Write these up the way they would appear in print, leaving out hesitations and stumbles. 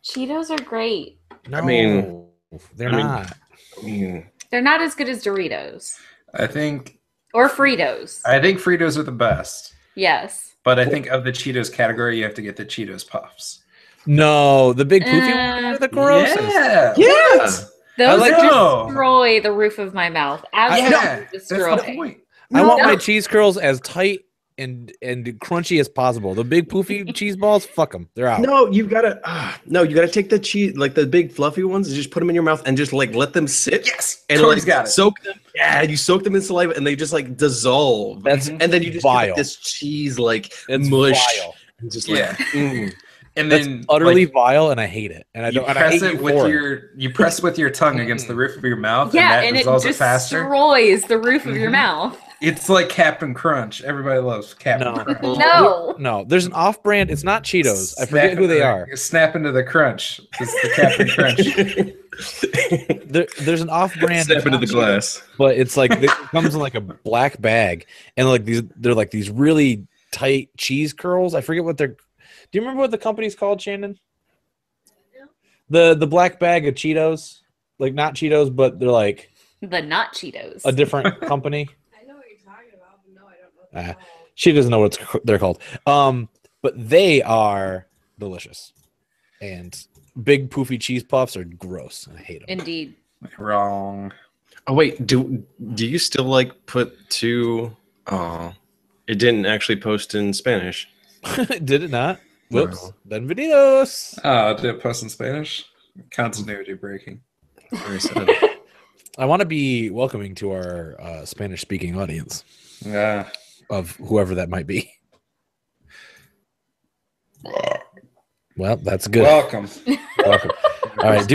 Cheetos are great. No, I mean, they're I mean- not. I mean, They're not as good as Doritos I think or Fritos. Fritos are the best. Yes. But I think of the Cheetos category, you have to get the Cheetos Puffs. No, the big poofy ones are the grossest. Yeah. Yeah. What? Those like- destroy the roof of my mouth. Absolutely Yeah, destroy. that's the point. I want No. my cheese curls as tight and crunchy as possible. The big poofy cheese balls, fuck them. They're out. No, you gotta take the cheese, like the big fluffy ones, and just put them in your mouth and just like let them sit. Yes. And Cody's like got it. soak them. Yeah, you soak them in saliva and they just like dissolve. That's and then you just vile. get this cheese like It's mush. vile. And just like, Yeah. And That's then utterly like, vile, and I hate it. And I you don't. And I press hate it you with for your you press with your tongue against the roof of your mouth, Yeah, and and that it dissolves it faster. destroys the roof of your Mhm. mouth. It's like Captain Crunch. Everybody loves Captain No. Crunch. No. No, there's an off-brand. It's not Cheetos. I forget who they are. Snap into the crunch. It's the Captain Crunch. There's an off-brand. snap it's into not the Cheetos, glass. but it's like it comes in like a black bag, and like they're like these really tight cheese curls. I forget what they're. Do you remember what the company's called, Shannon? The black bag of Cheetos, like not Cheetos, but they're like The not Cheetos. a different company. I know what you're talking about, but no, I don't know what they're called. She doesn't know what they're called. But they are delicious, and big poofy cheese puffs are gross. I hate them. Indeed. Wrong. Oh wait, do you still like put two? Oh, it didn't actually post in Spanish. Did it not? Whoops. No. Benvenidos. Oh, did it post in Spanish? Continuity breaking. Very sad. I want to be welcoming to our Spanish-speaking audience Yeah. of whoever that might be. Well, that's good. Welcome. Welcome. All right.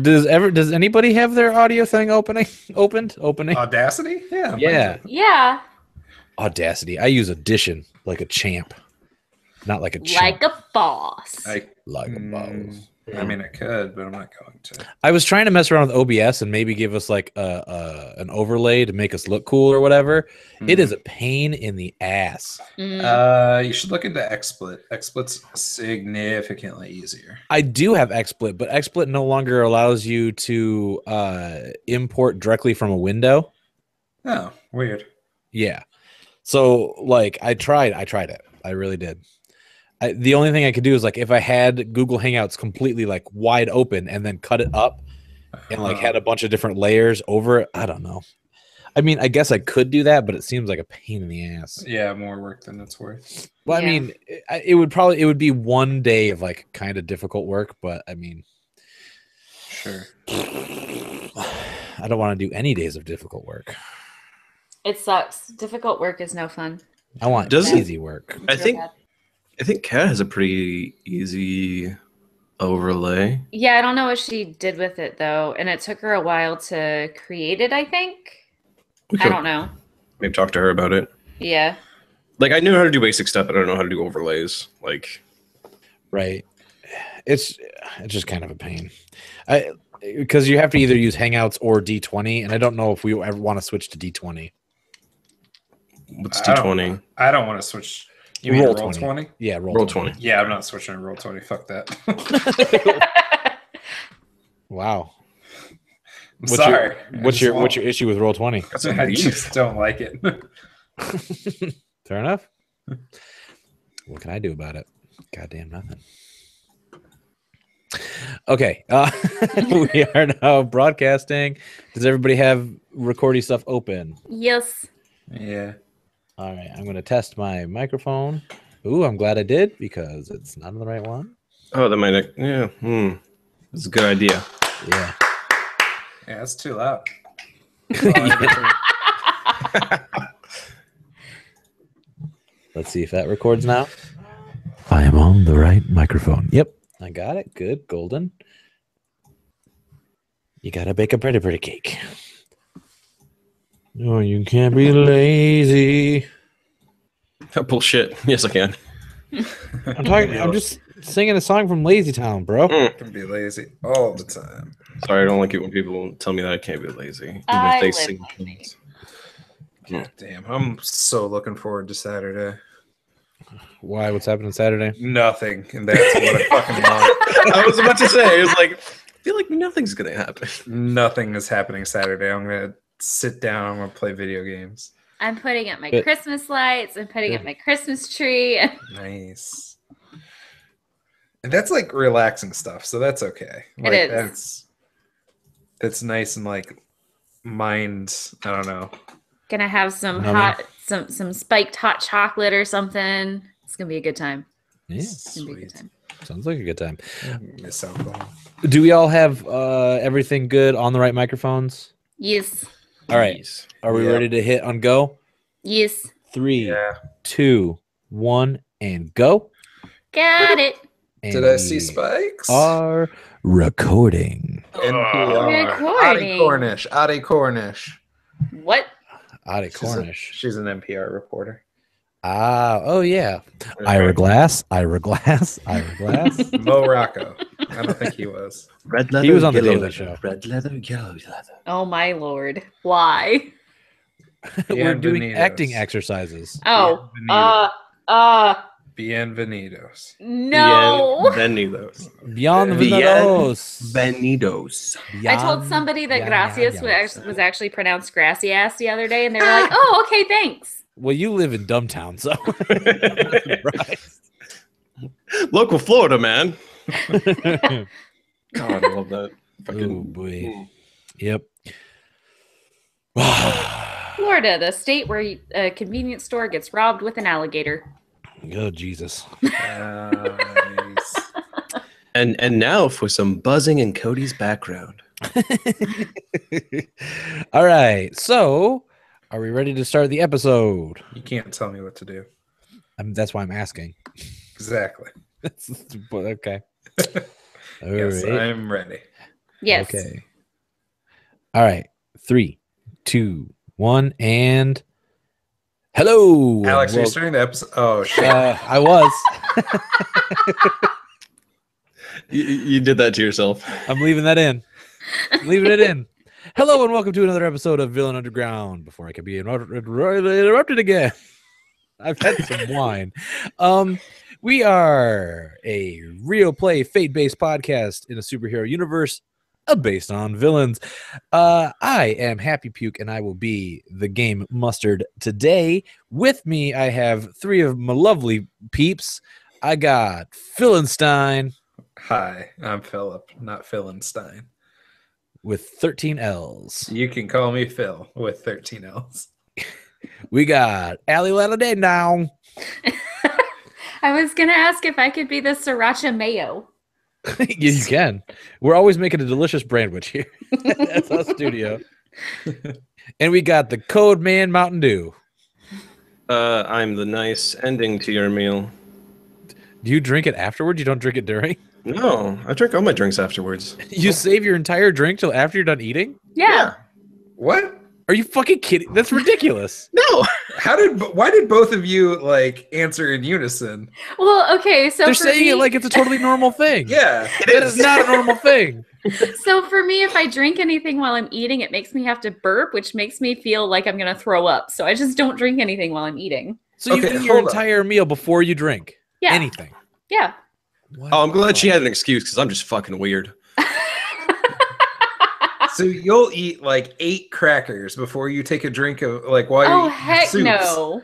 Does anybody have their audio thing opening? Audacity? Yeah. Yeah. Yeah. Audacity. I use Audition like a champ, not like a champ. Like a boss. Like a boss. I mean, I could, but I'm not going to. I was trying to mess around with OBS and maybe give us like an overlay to make us look cool or whatever. It is a pain in the ass. Mm. You should look into XSplit. XSplit's significantly easier. I do have XSplit, but XSplit no longer allows you to import directly from a window. Oh, weird. Yeah. So like I tried it. I really did. The only thing I could do is like if I had Google Hangouts completely like wide open and then cut it up and like had a bunch of different layers over it. I don't know. I mean, I guess I could do that, but it seems like a pain in the ass. Yeah, more work than it's worth. Well, Yeah. I mean, it would be one day of like kind of difficult work, but I mean, Sure. I don't want to do any days of difficult work. It sucks. Difficult work is no fun. I want Doesn't- easy work. I think Kat has a pretty easy overlay. Yeah, I don't know what she did with it though, and it took her a while to create it. I think. We I could don't know. maybe talk to her about it. Yeah. Like I knew how to do basic stuff, but I don't know how to do overlays. Like Right. It's just kind of a pain. Because you have to either use Hangouts or D20, and I don't know if we ever want to switch to D20. what's D20? I don't want to switch. You mean Roll roll 20. 20? Yeah, Roll 20. Yeah, I'm not switching to roll 20. Fuck that. Wow. I'm sorry. What's your issue with Roll 20? I just don't like it. Fair enough. What can I do about it? Goddamn nothing. Okay. We are now broadcasting. Does everybody have recording stuff open? Yes. Yeah. All right. I'm going to test my microphone. Ooh, I'm glad I did because it's not on the right one. Oh, that might. Yeah. That's a good idea. Yeah. Yeah, it's too loud. Let's see if that records now. I am on the right microphone. Yep. I got it. Good. Golden. You got to bake a pretty cake. No, you can't be lazy. Bullshit. Yes, I can. I'm just singing a song from Lazy Town, bro. I can be lazy all the time. Sorry, I don't like it when people tell me that I can't be lazy. Even I if they live sing like things. God damn, I'm so looking forward to Saturday. Why? What's happening Saturday? Nothing, and that's what I fucking want. I was about to say, it was like, I feel like nothing's gonna happen. Nothing is happening Saturday. I'm gonna sit down. I'm gonna play video games. I'm putting up my Good. Christmas lights. I'm putting up Good. my Christmas tree. Nice. And that's like relaxing stuff, so that's okay. It Like is. that's nice and like mind. I don't know. Gonna have some Numbing. some spiked hot chocolate or something. It's gonna be a good time. Yeah, It's gonna be a good Sweet. time. sounds like a good time. Miss alcohol. Do we all have everything good on the right microphones? Yes. All right. Jeez. Are we Yep. ready to hit on go? Yes. 3, Yeah. 2, 1, and go. Got it. And Did I see we spikes? Are recording. NPR. Recording. Adi Cornish. Adi Cornish. What? Adi Cornish. She's an NPR reporter. Oh yeah. Ira Glass. Ira Glass. Ira Glass. Mo Rocco. I don't think he was. Red leather, He was on the yellow Daily leather, Show. Red leather, yellow leather. Oh my lord. Why? We're doing Bienvenidos. acting exercises. Oh. Bienvenidos. No. Bienvenidos. Beyond the Bien- Veneros. Bienvenidos. I told somebody that gracias was actually pronounced gracias the other day, and they were like, "Oh, okay, thanks." Well, you live in Dumbtown, so. Right. Local Florida, man. God, I love that. Oh boy. Mm. Yep. Florida, the state where a convenience store gets robbed with an alligator. Oh Jesus. Nice. And now for some buzzing in Cody's background. All right. So, are we ready to start the episode? You can't tell me what to do. That's why I'm asking. Exactly. Okay. All Yes, right. I'm ready. Yes. Okay. All right. 3, 2, 1, and hello. Alex, are you Well, starting the episode? Oh, shit. I was. You did that to yourself. I'm leaving that in. Leaving it in. Hello and welcome to another episode of Villain Underground. Before I can be interrupted again, I've had some wine. We are a real play fate-based podcast in a superhero universe based on villains. I am Happy Puke and I will be the game Mustard today. With me, I have 3 of my lovely peeps. I got Phillenstein Hi, I'm Philip, not Phillenstein. with 13 L's. You can call me Phil with 13 L's. We got Allie Lanaday now. I was gonna ask if I could be the sriracha mayo. You can. We're always making a delicious brandwich here at S.HouseStudio. And we got the Code Man Mountain Dew. I'm the nice ending to your meal. Do you drink it afterwards? You don't drink it during? No, I drink all my drinks afterwards. You save your entire drink till after you're done eating? Yeah. What? Are you fucking kidding? That's ridiculous. No. Why did both of you like answer in unison? Well, okay, so They're for saying me, it like it's a totally normal thing. Yeah, That is not a normal thing. so for me, if I drink anything while I'm eating, it makes me have to burp, which makes me feel like I'm gonna throw up. So I just don't drink anything while I'm eating. So you Okay, eat your hold on. entire meal before you drink Yeah. anything. Yeah. What Oh, I'm glad the she had an excuse because I'm just fucking weird. So you'll eat like 8 crackers before you take a drink of like while you're Oh eating heck soups. no.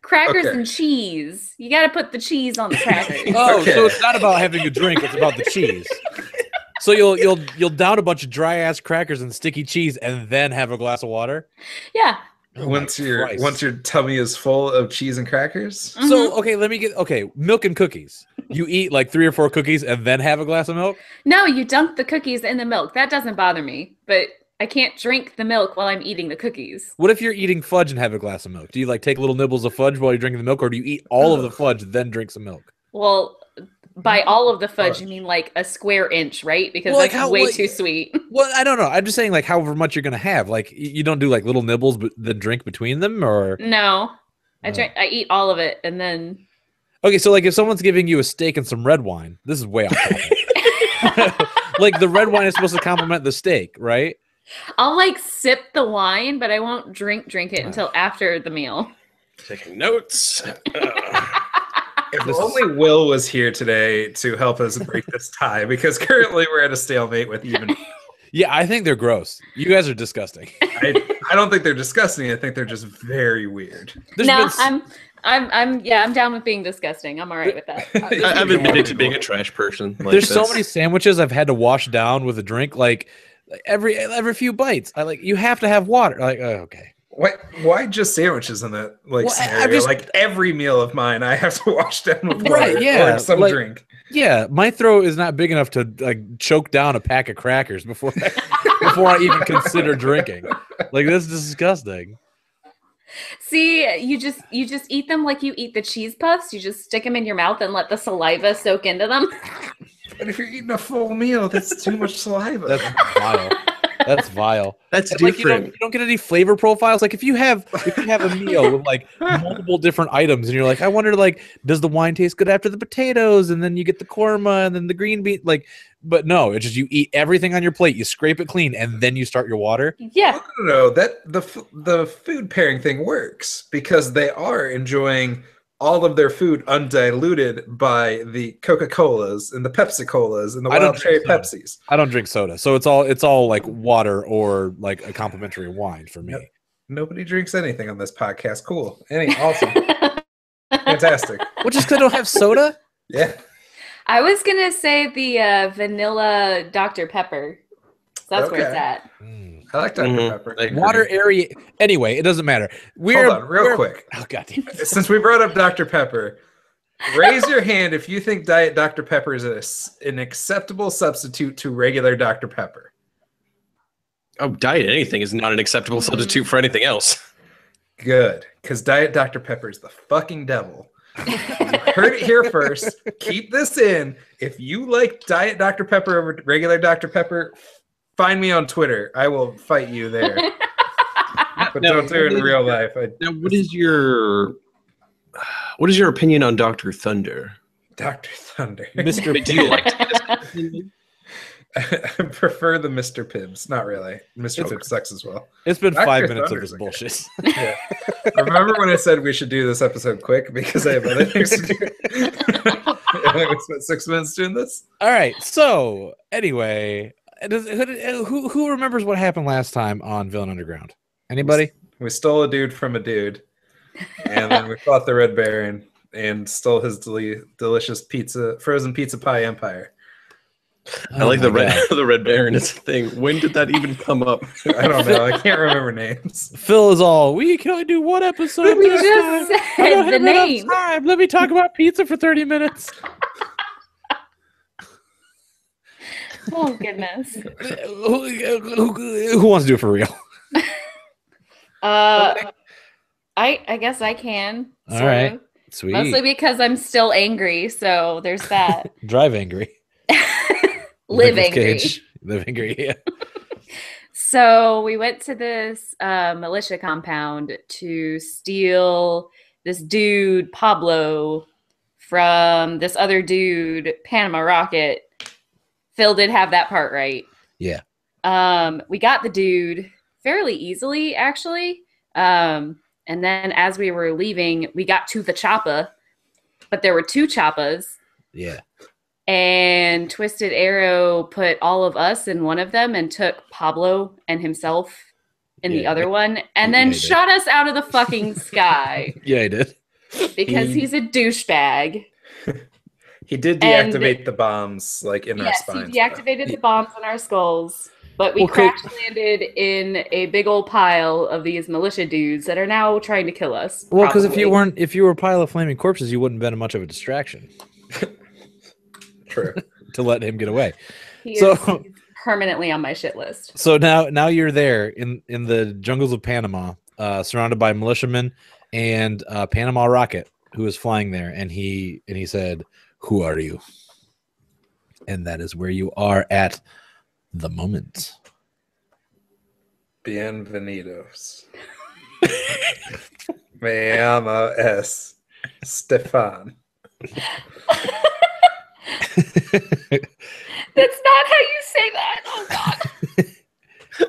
Crackers Okay. and cheese. You gotta put the cheese on the crackers. Oh, Okay. so it's not about having a drink; it's about the cheese. So you'll down a bunch of dry ass crackers and sticky cheese, and then have a glass of water. Yeah. Oh my Once Christ. your tummy is full of cheese and crackers. Mhm. So okay, let me get milk and cookies. You eat like 3 or 4 cookies and then have a glass of milk. No, you dunk the cookies in the milk. That doesn't bother me. But I can't drink the milk while I'm eating the cookies. What if you're eating fudge and have a glass of milk? Do you like take little nibbles of fudge while you're drinking the milk, or do you eat all of the fudge then drink some milk? Well, by all of the fudge, you mean like a square inch, right? Because Well, like that's how- way like- too sweet. Well, I don't know. I'm just saying like however much you're gonna have. Like you don't do like little nibbles, but then drink between them, or No. Oh. I eat all of it and then okay. So like if someone's giving you a steak and some red wine, this is way off topic. Like the red wine is supposed to complement the steak, right? I'll like sip the wine, but I won't drink it until after the meal. Taking notes. If only Will was here today to help us break this tie, because currently we're at a stalemate with even. Yeah, I think they're gross. You guys are disgusting. I don't think they're disgusting. I think they're just very weird. I'm down with being disgusting. I'm all right with that. I've admitted to being a trash person. Like, There's so many sandwiches I've had to wash down with a drink. Like every few bites, you have to have water. Like, okay. Why just sandwiches in that scenario? Like every meal of mine, I have to wash down with water, right? Yeah, or some drink. Yeah, my throat is not big enough to choke down a pack of crackers before I even consider drinking. Like, this is disgusting. See, you just eat them like you eat the cheese puffs. You just stick them in your mouth and let the saliva soak into them. But if you're eating a full meal, that's too much saliva. That's vile. That's vile. That's like, different. You don't get any flavor profiles. Like if you have a meal with like multiple different items, and you're like, I wonder, like, does the wine taste good after the potatoes? And then you get the korma, and then the green bean. Like, but no, it's just you eat everything on your plate, you scrape it clean, and then you start your water. Yeah. No, that the food pairing thing works because they are enjoying all of their food undiluted by the Coca-Colas and the Pepsi-Colas and the wild cherry Pepsis. I don't drink soda, so it's all like water or like a complimentary wine for me. Yep. Nobody drinks anything on this podcast. Cool. Awesome. Fantastic. Well, just because I don't have soda? Yeah. I was going to say the vanilla Dr. Pepper. So that's where it's at. I like Dr. Pepper. Water area. Anyway, it doesn't matter. Hold on, real quick. Oh, God damn it. Since we brought up Dr. Pepper, raise your hand if you think Diet Dr. Pepper is an acceptable substitute to regular Dr. Pepper. Oh, Diet anything is not an acceptable substitute for anything else. Good, because Diet Dr. Pepper is the fucking devil. You heard it here first. Keep this in. If you like Diet Dr. Pepper over regular Dr. Pepper, find me on Twitter. I will fight you there. But don't do it in real life. Now, what is your opinion on Dr. Thunder? Dr. Thunder. Mr. Do you like I prefer the Mr. Pibbs. Not really. Mr. Pibbs sucks as well. It's been Dr. 5 minutes Thunder's of this bullshit. Yeah. Remember when I said we should do this episode quick because I have other things to do? I spent 6 minutes doing this. All right. So anyway, who remembers what happened last time on Villain Underground? Anybody? We stole a dude from a dude, and then we fought the Red Baron and stole his delicious frozen pizza pie empire. I like the Red Baron is a thing. When did that even come up? I don't know. I can't remember names. Phil is all, we can only do one episode. We just said the name. Let me talk about pizza for 30 minutes. Oh, goodness. Who wants to do it for real? I guess I can. All right. Sweet. Mostly because I'm still angry, so there's that. Drive angry. Live angry. Live angry, yeah. So we went to this militia compound to steal this dude, Pablo, from this other dude, Panama Rocket. Phil did have that part right. Yeah. We got the dude fairly easily, actually. And then as we were leaving, we got to the choppa, but there were 2 choppas. Yeah. And Twisted Arrow put all of us in one of them and took Pablo and himself in the other one, and then shot us out of the fucking sky. Yeah, he did. Because he's a douchebag. He did deactivate the bombs, like in our spines. Yes, he deactivated the bombs in our skulls. But we crash landed in a big old pile of these militia dudes that are now trying to kill us. Well, because if you were a pile of flaming corpses, you wouldn't have been much of a distraction. True. To let him get away. He's permanently on my shit list. So now you're there in the jungles of Panama, surrounded by militiamen and Panama Rocket, who was flying there, and he said, "Who are you?" And that is where you are at the moment. Bienvenidos. Me llamo S. Stefan. That's not how you say that. Oh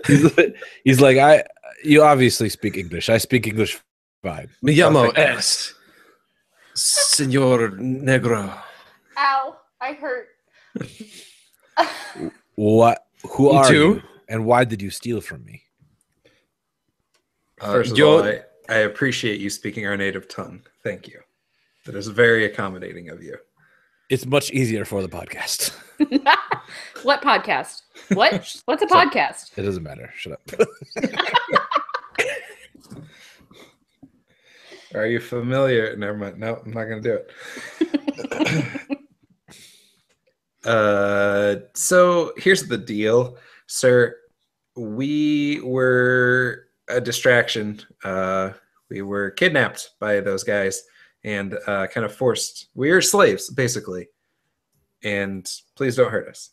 God. He's like, you obviously speak English. I speak English fine. Me llamo S. Senor Negro. Ow, I hurt. What? Who You are too? you? And why did you steal from me? First of all, I appreciate you speaking our native tongue. Thank you. That is very accommodating of you. It's much easier for the podcast. What podcast? What? What's a Sorry. podcast? It doesn't matter. Shut up. Are you familiar? Never mind. No, I'm not going to do it. So here's the deal, sir. We were a distraction. We were kidnapped by those guys and kind of forced. We were slaves, basically. And please don't hurt us.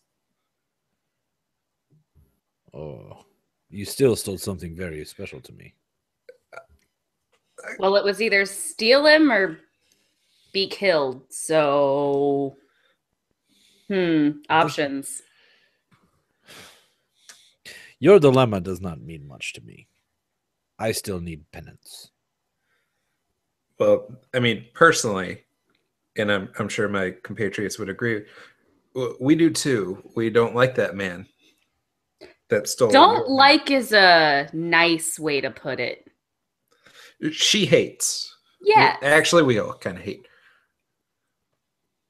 Oh, you still stole something very special to me. Well, it was either steal him or be killed. So, options. Your dilemma does not mean much to me. I still need penance. Well, I mean, personally, and I'm sure my compatriots would agree, we do too. We don't like that man that stole. Don't like is a nice way to put it. She hates. Yeah. Actually, we all kind of hate.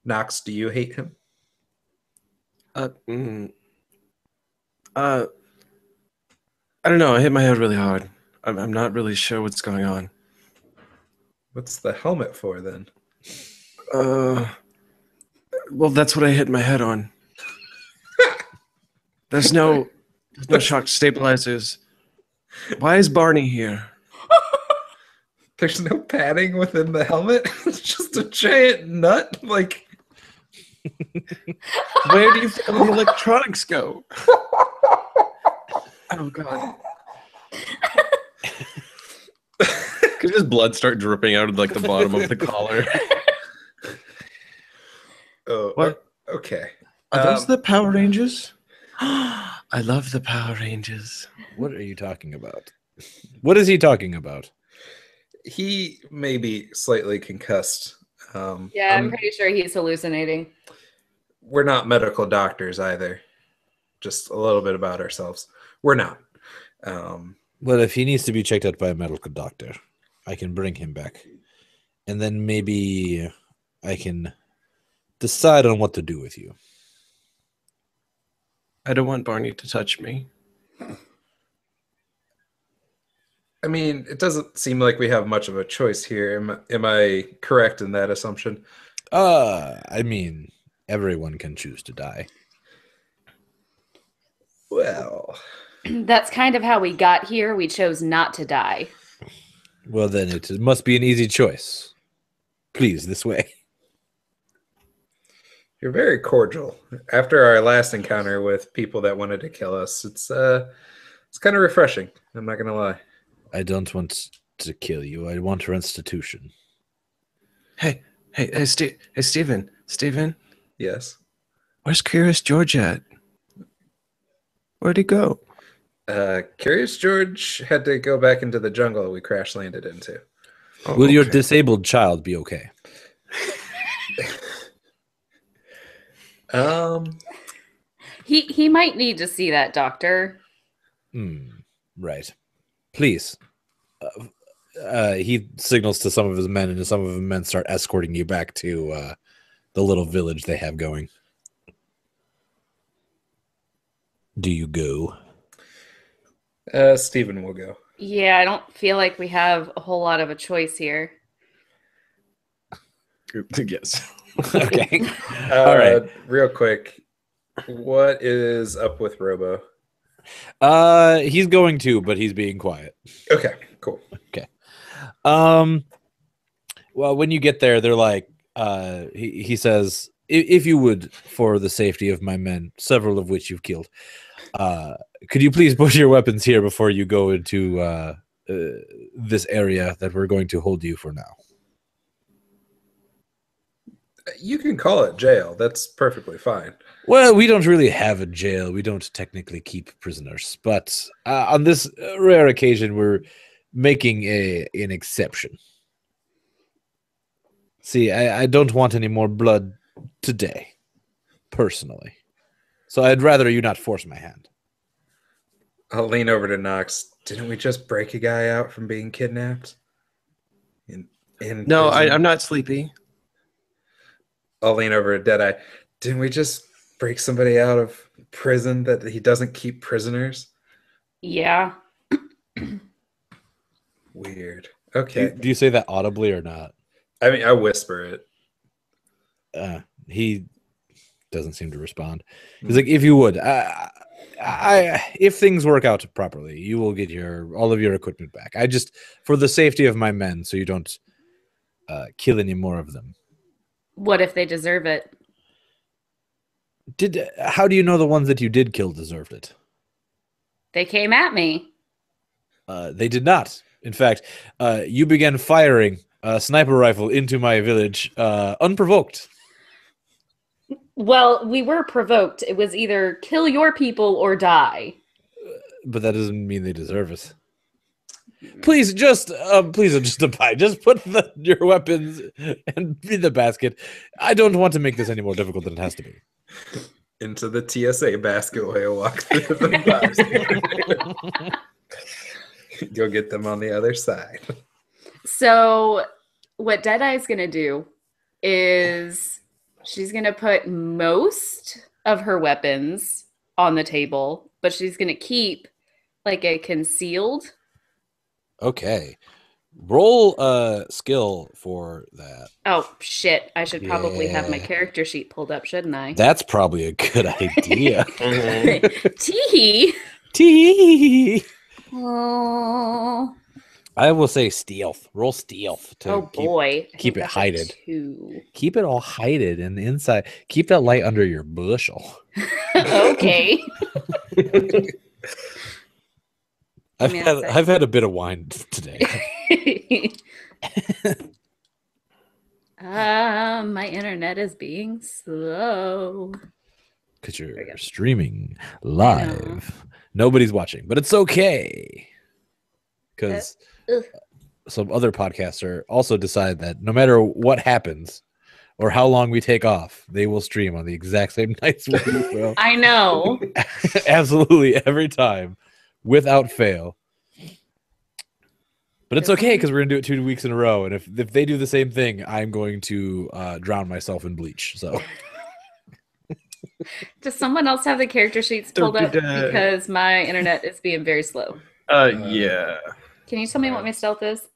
Knox, do you hate him? I don't know. I hit my head really hard. I'm not really sure what's going on. What's the helmet for then? Well, that's what I hit my head on. There's no shock stabilizers. Why is Barney here? There's no padding within the helmet. It's just a giant nut. Like, Where do you think all the electronics go? Oh God! Could just blood start dripping out of like the bottom of the collar? oh, What? Okay. Are those the Power Rangers? I love the Power Rangers. What are you talking about? What is he talking about? He may be slightly concussed. Yeah, I'm pretty sure he's hallucinating. We're not medical doctors either. Just a little bit about ourselves. We're not. Well, if he needs to be checked out by a medical doctor, I can bring him back. And then maybe I can decide on what to do with you. I don't want Barney to touch me. I mean, it doesn't seem like we have much of a choice here. Am I correct in that assumption? I mean, everyone can choose to die. Well, That's kind of how we got here. We chose not to die. Well, then it must be an easy choice. Please, this way. you're very cordial. After our last encounter with people that wanted to kill us, it's kind of refreshing. I'm not gonna lie. I don't want to kill you. I want restitution. Hey, Steven. Steven, Yes. where's Curious George at? Where'd he go? Curious George had to go back into the jungle we crash landed into. Oh, Will your okay. disabled child be okay? He might need to see that doctor. Right. Please. He signals to some of his men, and some of his men start escorting you back to the little village they have going. Do you go? Stephen will go. Yeah, I don't feel like we have a whole lot of a choice here. Yes. Okay. All right. Real quick, what is up with Robo? He's going to, but he's being quiet. Okay, cool. Okay. Well, when you get there, they're like, he says, if you would, for the safety of my men, several of which you've killed, could you please put your weapons here before you go into this area that we're going to hold you for now? You can call it jail. That's perfectly fine. Well, we don't really have a jail. We don't technically keep prisoners. But on this rare occasion, we're making an exception. See, I don't want any more blood today, personally. So I'd rather you not force my hand. I'll lean over to Knox. Didn't we just break a guy out from being kidnapped? No, prison? I'm not sleepy. I'll lean over to Deadeye. Didn't we just break somebody out of prison that he doesn't keep prisoners? Yeah. Weird. Do Okay. you say that audibly or not? I mean, I whisper it. He doesn't seem to respond. He's like, if you would, if things work out properly, you will get all of your equipment back. I just, for the safety of my men, so you don't kill any more of them. What if they deserve it? How do you know the ones that you did kill deserved it? They came at me. They did not. In fact, you began firing a sniper rifle into my village unprovoked. Well, we were provoked. It was either kill your people or die. But that doesn't mean they deserve it. Please just abide. Just put your weapons in the basket. I don't want to make this any more difficult than it has to be. Into the TSA basket while you walk through the basket. Go get them on the other side. So what Deadeye's going to do is she's going to put most of her weapons on the table, but she's going to keep like a concealed. Okay. Roll a skill for that. Oh, shit. I should probably have my character sheet pulled up, shouldn't I? That's probably a good idea. Tee. Tee. Oh. I will say stealth. Roll stealth to Oh boy. keep it hided. 2. Keep it all hided and inside. Keep that light under your bushel. Okay. I've had a bit of wine today. My internet is being slow. Because you're streaming live. Nobody's watching, but it's okay. Because some other podcaster also decide that no matter what happens or how long we take off, they will stream on the exact same nights we will. I know. Absolutely every time, without fail. But it's okay because we're gonna do it 2 weeks in a row, and if they do the same thing, I'm going to drown myself in bleach. So, does someone else have the character sheets pulled up because my internet is being very slow? Yeah. Can you tell me what my stealth is?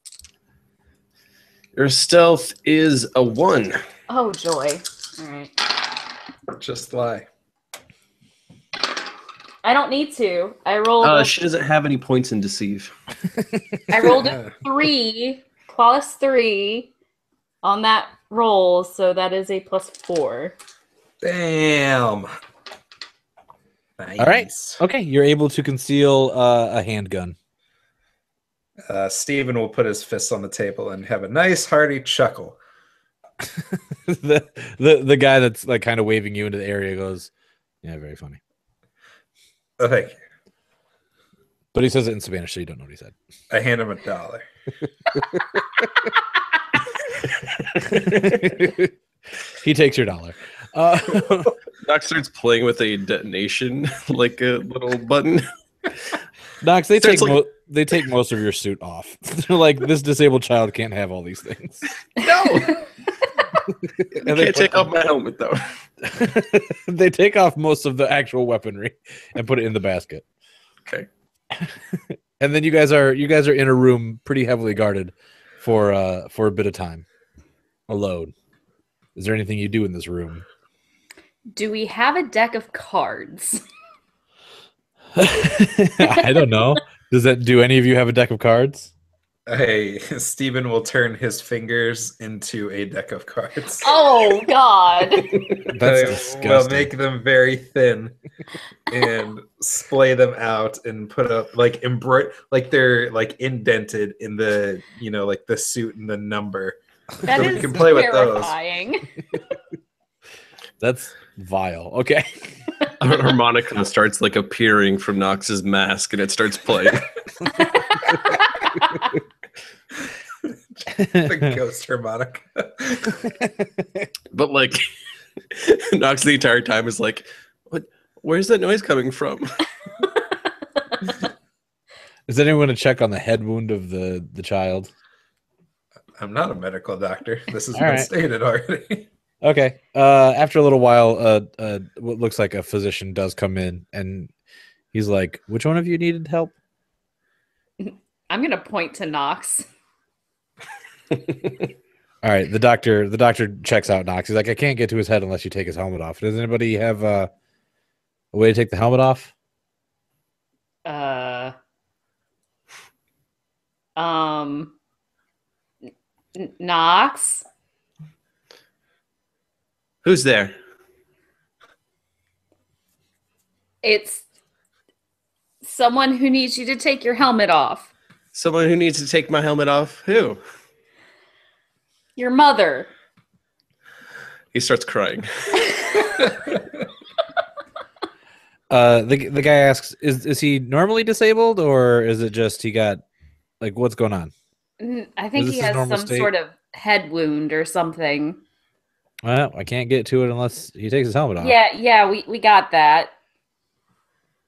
Your stealth is a 1. Oh joy! All right. Just lie. I don't need to. I rolled. She doesn't have any points in deceive. I rolled a 3 plus 3 on that roll, so that is a +4. Damn. Nice. all right, okay, you're able to conceal a handgun. Steven will put his fists on the table and have a nice hearty chuckle. the guy that's like kind of waving you into the area goes, "Yeah, very funny." Oh, thank you. But he says it in Spanish, so you don't know what he said. I hand him $1. He takes your dollar. Doc starts playing with a detonation, like a little button. Knox, they Starts take most of your suit off. They're like, this disabled child can't have all these things. No! And I can't take off my helmet, though. They take off most of the actual weaponry and put it in the basket. Okay. And then you guys are in a room pretty heavily guarded for a bit of time. Alone. Is there anything you do in this room? Do we have a deck of cards? I don't know. Do any of you have a deck of cards? Hey, Steven will turn his fingers into a deck of cards. Oh God! That's We'll disgusting. make them very thin and splay them out and put up like like they're like indented in the like the suit and the number. That So is we can play with those. terrifying. That's vile. Okay. A harmonica starts like appearing from Knox's mask, and it starts playing. The ghost harmonica. But like, Knox the entire time is like, "What? Where's that noise coming from?" Is anyone to check on the head wound of the child? I'm not a medical doctor. This has All been right. stated already. Okay. After a little while, what looks like a physician does come in, and he's like, "Which one of you needed help?" I'm gonna point to Knox. All right. The doctor checks out Knox. He's like, "I can't get to his head unless you take his helmet off. Does anybody have a way to take the helmet off?" Uh, um, Knox. Who's there? It's someone who needs you to take your helmet off. Someone who needs to take my helmet off. Who? Your mother. He starts crying. The guy asks, "Is he normally disabled, or is it just he got like what's going on?" I think Is he this his has normal some state? sort of head wound or something. Well, I can't get to it unless he takes his helmet off. Yeah, we got that.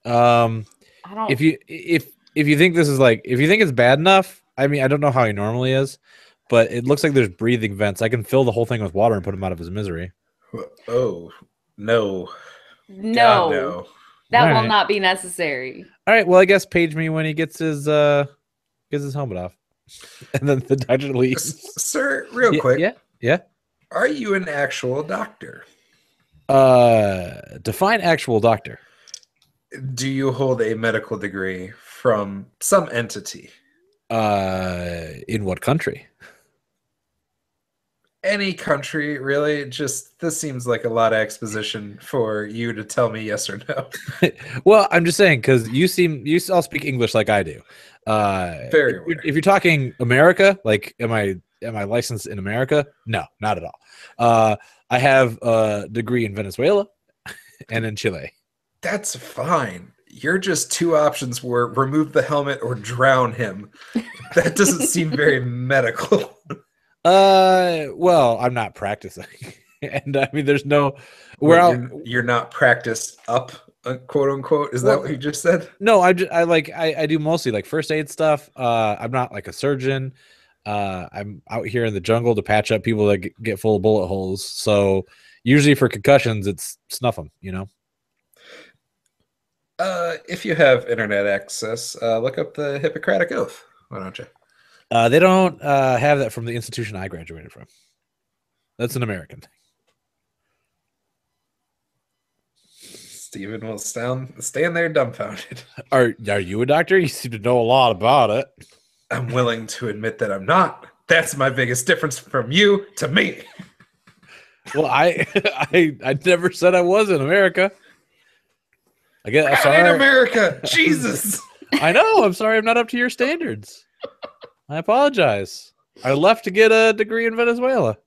Um, I don't. if you think this is like if you think it's bad enough, I mean, I don't know how he normally is, but it looks like there's breathing vents. I can fill the whole thing with water and put him out of his misery. Oh, no. No, God, no. that All will right. not be necessary. All right. Well, I guess page me when he gets his helmet off, and then the doctor leaves. Sir, real quick. Yeah. Are you an actual doctor? Define actual doctor. Do you hold a medical degree from some entity? In what country? Any country, really? Just this seems like a lot of exposition for you to tell me yes or no. Well, I'm just saying because you all speak English like I do. Very if, aware. if you're talking America, like am I licensed in America? No, not at all. I have a degree in Venezuela and in Chile. That's fine. Your just two options were remove the helmet or drown him. That doesn't seem very medical. Well, I'm not practicing, and I mean, there's no. Wait, you're not practiced up, quote unquote. Is that Well, what you just said? No, I do mostly like first aid stuff. I'm not like a surgeon. I'm out here in the jungle to patch up people that get full of bullet holes. So usually for concussions, it's snuff them. You know. If you have internet access, look up the Hippocratic Oath. Why don't you? They don't have that from the institution I graduated from. That's an American thing. Stephen will stand there dumbfounded. Are you a doctor? You seem to know a lot about it. I'm willing to admit that I'm not. That's my biggest difference from you to me. Well, I never said I was in America. I guess I'm in sorry. America, Jesus. I know. I'm sorry. I'm not up to your standards. I apologize. I left to get a degree in Venezuela.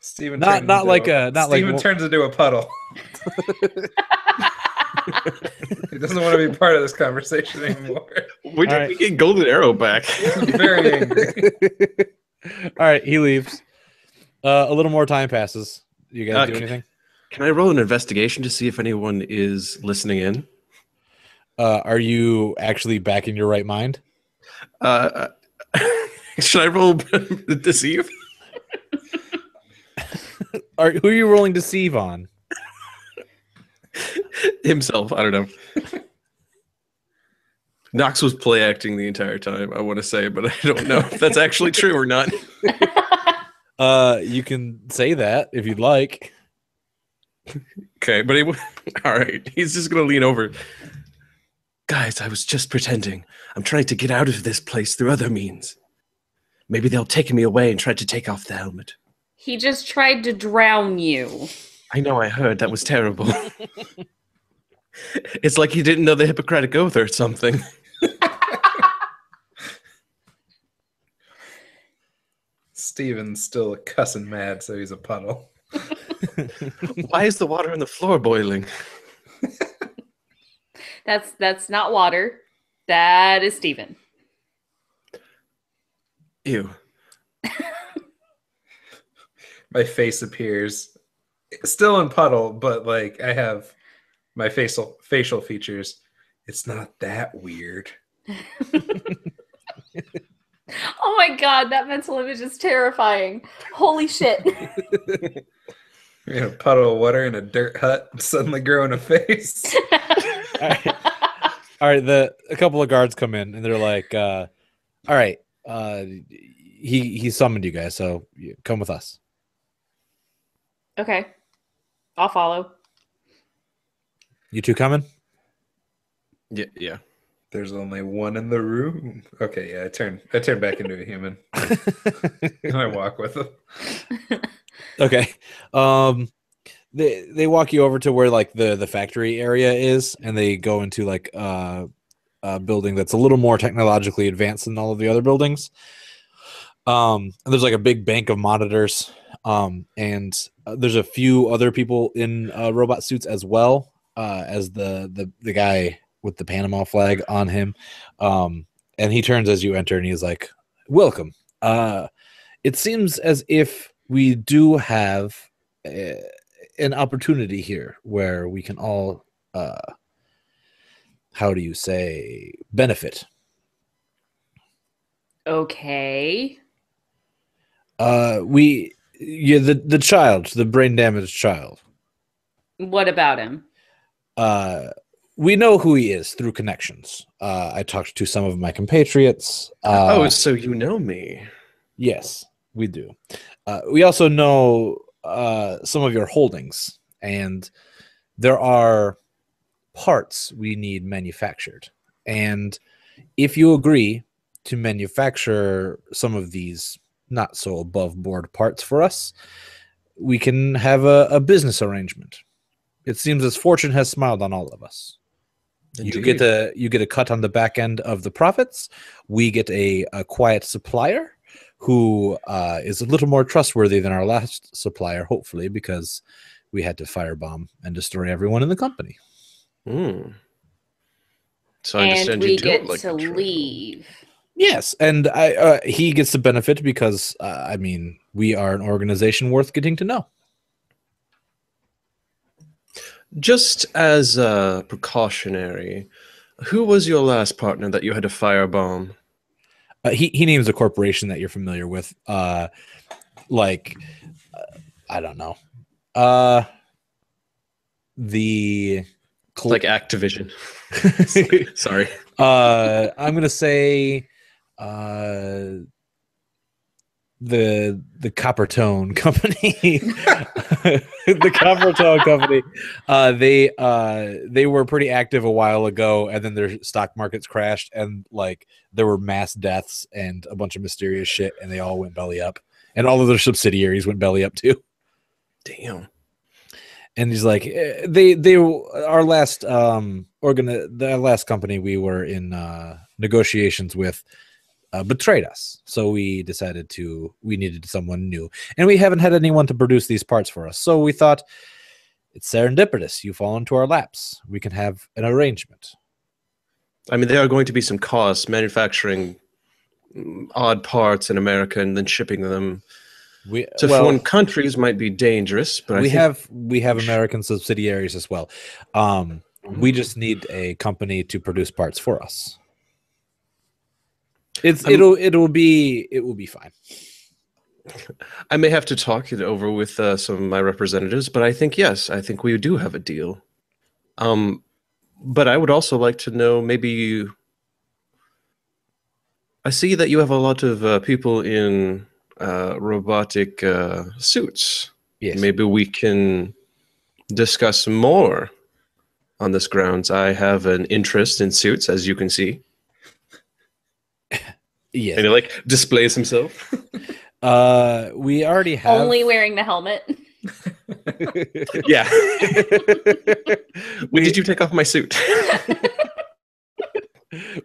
Stephen turns into a puddle. He doesn't want to be part of this conversation anymore. When did we get Golden Arrow back? Very angry. All right, he leaves. A little more time passes. You guys do anything? Can I roll an investigation to see if anyone is listening in? Are you actually back in your right mind? Should I roll deceive? Who are you rolling deceive on? Himself. I don't know. Knox was play acting the entire time, I want to say, but I don't know if that's actually true or not. You can say that if you'd like. Okay, but all right. He's just gonna lean over. Guys, I was just pretending. I'm trying to get out of this place through other means. Maybe they'll take me away and try to take off the helmet. He just tried to drown you. I know, I heard. That was terrible. It's like he didn't know the Hippocratic Oath or something. Steven's still cussing mad, so he's a puddle. Why is the water on the floor boiling? That's not water. That is Steven. Ew. my face appears, still in puddle, but like I have my facial features. It's not that weird. Oh my god, that mental image is terrifying. Holy shit. You're in a puddle of water in a dirt hut and suddenly growing a face. All right, a couple of guards come in and they're like, all right, he summoned you guys, so come with us. Okay. I'll follow. You two coming? Yeah. There's only one in the room. Okay, yeah, I turn back into a human. And I walk with them. Okay. They walk you over to where like the factory area is, and they go into like a building that's a little more technologically advanced than all of the other buildings. And there's like a big bank of monitors. And there's a few other people in robot suits as well, as the guy with the Panama flag on him. And he turns as you enter and he's like, welcome. It seems as if we do have an opportunity here where we can all, how do you say, benefit. Okay. The child, the brain damaged child. What about him? We know who he is through connections. I talked to some of my compatriots. So you know me. Yes, we do. We also know some of your holdings, and there are parts we need manufactured. And if you agree to manufacture some of these not so above board parts for us, we can have a business arrangement. It seems as fortune has smiled on all of us. Indeed. You get a cut on the back end of the profits. We get a quiet supplier who is a little more trustworthy than our last supplier, hopefully, because we had to firebomb and destroy everyone in the company. So I understand you don't like to leave. Yes, and he gets the benefit because, I mean, we are an organization worth getting to know. Just as a precautionary, who was your last partner that you had to firebomb? He names a corporation that you're familiar with. I don't know. Like Activision. Sorry. I'm gonna say the Coppertone Company. The Coppertone Company. They were pretty active a while ago, and then their stock markets crashed, and like there were mass deaths and a bunch of mysterious shit, and they all went belly up, and all of their subsidiaries went belly up too. Damn. And he's like, our last the last company we were in negotiations with betrayed us, so we decided we needed someone new, and we haven't had anyone to produce these parts for us. So we thought it's serendipitous. You fall into our laps. We can have an arrangement. I mean, there are going to be some costs manufacturing odd parts in America and then shipping them to foreign countries might be dangerous, but we have American subsidiaries as well. We just need a company to produce parts for us. It will be fine. I may have to talk it over with some of my representatives, but I think we do have a deal. But I would also like to know, I see that you have a lot of people in robotic suits. Yes. Maybe we can discuss more on this grounds. I have an interest in suits, as you can see. Yes. And he like displays himself. We already have only wearing the helmet. Yeah. When did you take off my suit?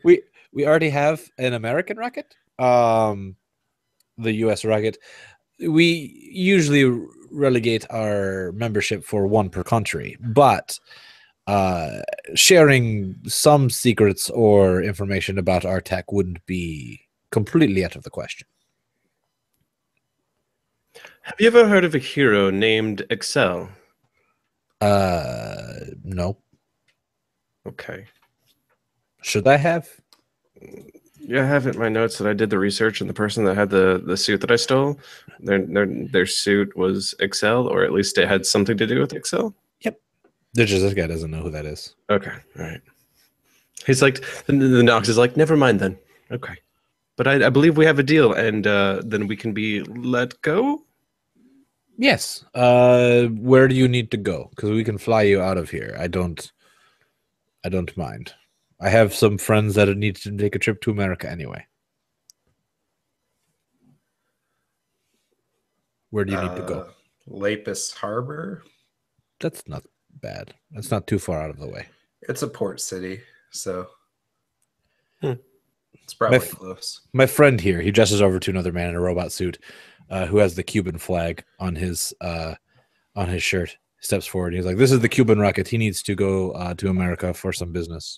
we already have an American rocket. The US rocket. We usually relegate our membership for one per country, but sharing some secrets or information about our tech wouldn't be completely out of the question. Have you ever heard of a hero named Excel? No. Okay. Should I have? Yeah, I have it in my notes that I did the research, and the person that had the suit that I stole, their suit was Excel, or at least it had something to do with Excel. Yep. This guy doesn't know who that is. Okay, all right. He's like, the Nox is like, never mind then. Okay, but I believe we have a deal, and then we can be let go. Yes. Where do you need to go? Because we can fly you out of here. I don't mind. I have some friends that need to take a trip to America anyway. Where do you need to go? Lapis Harbor. That's not bad. That's not too far out of the way. It's a port city, so Hmm. it's probably close. My friend here, he dresses over to another man in a robot suit, who has the Cuban flag on his shirt. He steps forward. He's like, "This is the Cuban rocket. He needs to go to America for some business."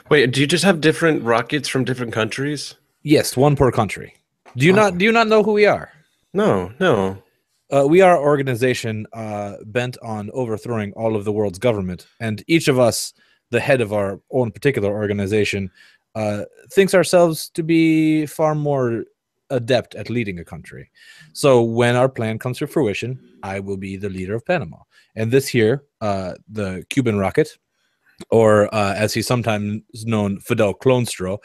Wait, do you just have different rockets from different countries? Yes, one per country. Do you not know who we are? No. We are an organization bent on overthrowing all of the world's government, and each of us, the head of our own particular organization, thinks ourselves to be far more adept at leading a country. So when our plan comes to fruition, I will be the leader of Panama. And this here, the Cuban rocket, or as he's sometimes known, Fidel Clonestro,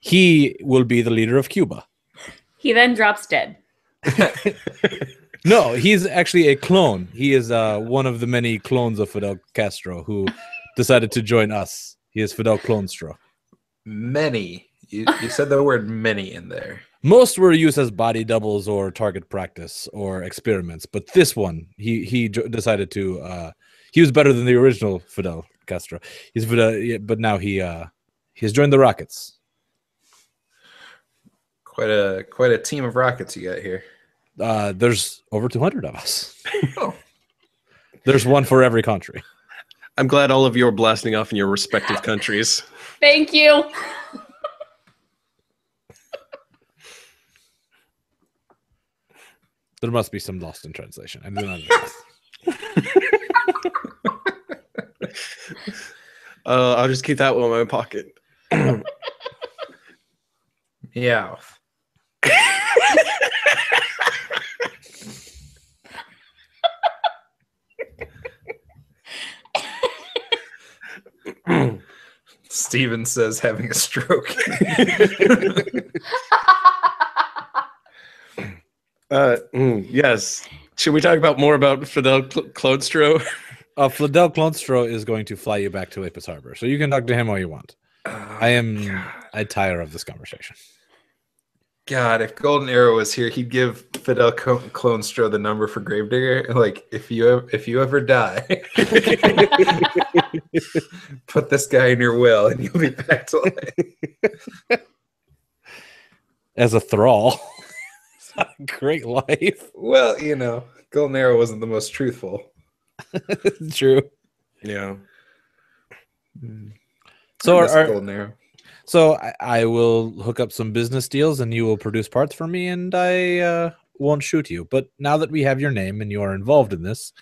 he will be the leader of Cuba. He then drops dead. No, he's actually a clone. He is one of the many clones of Fidel Castro who decided to join us. He is Fidel Clonestro. Many. You said the word many in there. Most were used as body doubles or target practice or experiments, but this one, he decided to. He was better than the original Fidel Castro. He's Fidel, but now he's joined the Rockets. Quite a team of rockets you got here. There's over 200 of us. Oh. There's one for every country. I'm glad all of you are blasting off in your respective countries. Thank you. There must be some lost in translation. I do not know. I'll just keep that one in my pocket. Yeah. Steven says having a stroke. Yes. Should we talk more about Fidel Clonestro? Fidel Clonestro is going to fly you back to Lapis Harbor, so you can talk to him all you want. I tire of this conversation. God, if Golden Arrow was here, he'd give Fidel Clonestro the number for Gravedigger. Like, if you ever die, put this guy in your will, and you'll be back to life. As a thrall, it's not a great life. Well, Golden Arrow wasn't the most truthful. True. Yeah. So Golden Arrow. So I will hook up some business deals and you will produce parts for me and I won't shoot you. But now that we have your name and you are involved in this,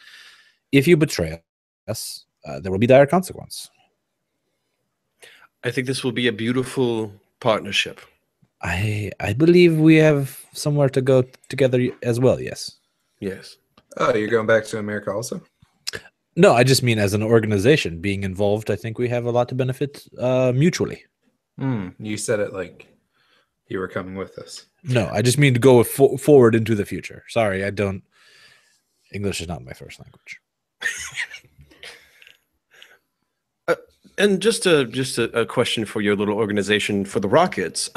if you betray us, there will be dire consequence. I think this will be a beautiful partnership. I believe we have somewhere to go together as well, yes. Yes. Oh, you're going back to America also? No, I just mean as an organization being involved, I think we have a lot to benefit mutually. You said it like you were coming with us. No, I just mean to go forward into the future. Sorry, English is not my first language. And just a question for your little organization for the Rockets.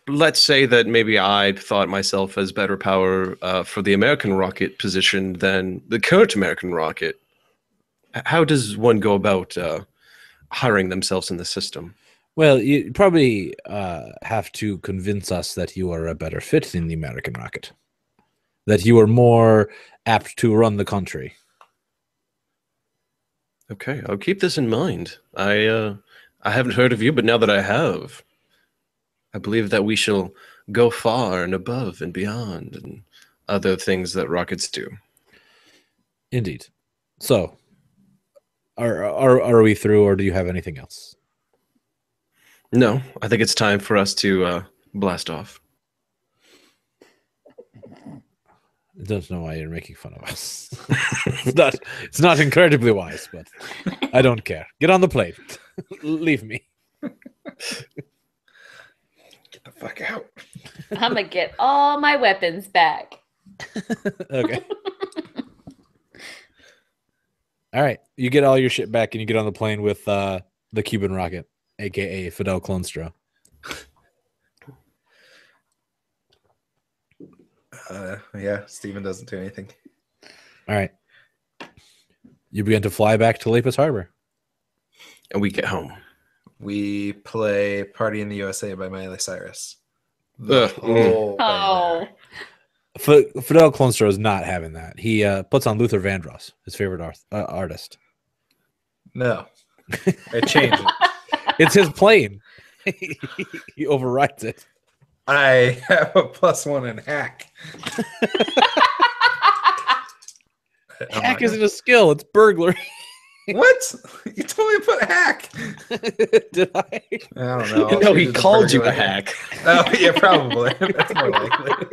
Let's say that maybe I thought myself as better power for the American rocket position than the current American rocket. How does one go about hiring themselves in the system? Well, you probably have to convince us that you are a better fit in the American rocket, that you are more apt to run the country. Okay, I'll keep this in mind. I haven't heard of you, but now that I have, I believe that we shall go far and above and beyond and other things that rockets do. Indeed. So, are we through, or do you have anything else? No, I think it's time for us to blast off. I don't know why you're making fun of us. It's not incredibly wise, but I don't care. Get on the plane. Leave me. Get the fuck out. I'm gonna get all my weapons back. Okay. All right. You get all your shit back and you get on the plane with the Cuban rocket, aka Fidel Clonstro. Yeah, Steven doesn't do anything. All right. You begin to fly back to Lapis Harbor. And we get home. We play Party in the USA by Miley Cyrus. Ugh. Oh, Oh, Fidel Clonstro is not having that. He puts on Luther Vandross, his favorite artist. no. I changed it. It's his plane. He overrides it. I have a +1 in hack. Hack isn't a skill. It's burglary. What? You told me to put hack. Did I? I don't know. No, he It's a called you a burglary. hack. Oh, yeah, probably. That's more likely.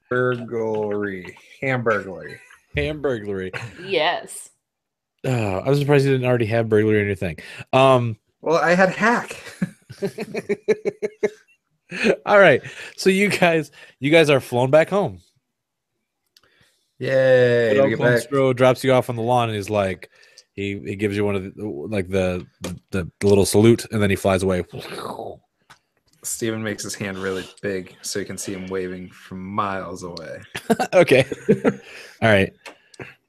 Burglary. Hamburglary. Hamburglary. yes. Oh, I was surprised you didn't already have burglary in your thing. Well, I had hack. All right. So you guys are flown back home. Yay. Fidel We get back. Clonstro drops you off on the lawn and he's like, he gives you one of the little salute, and then he flies away. Steven makes his hand really big so you can see him waving from miles away. Okay. All right.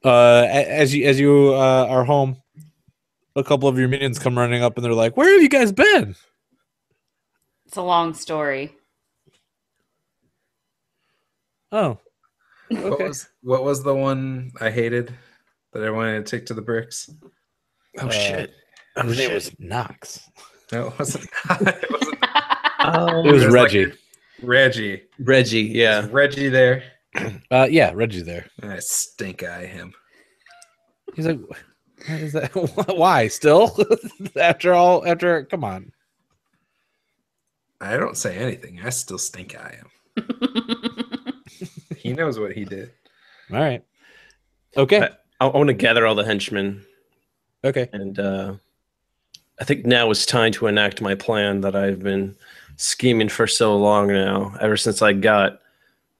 As you are home, a couple of your minions come running up and they're like, "Where have you guys been?" It's a long story. Oh. Okay. What was the one I hated that I wanted to take to the bricks? Oh, shit. His name was Knox. No, it wasn't. It wasn't. It was It was Reggie. like Reggie. Reggie, yeah. Is Reggie there? Yeah, Reggie's there. I stink eye him. He's like, "What is that? Why still? After come on." I don't say anything. I still stink eye him. He knows what he did. All right. Okay. I want to gather all the henchmen, Okay. and I think now is time to enact my plan that I've been scheming for so long now, ever since I got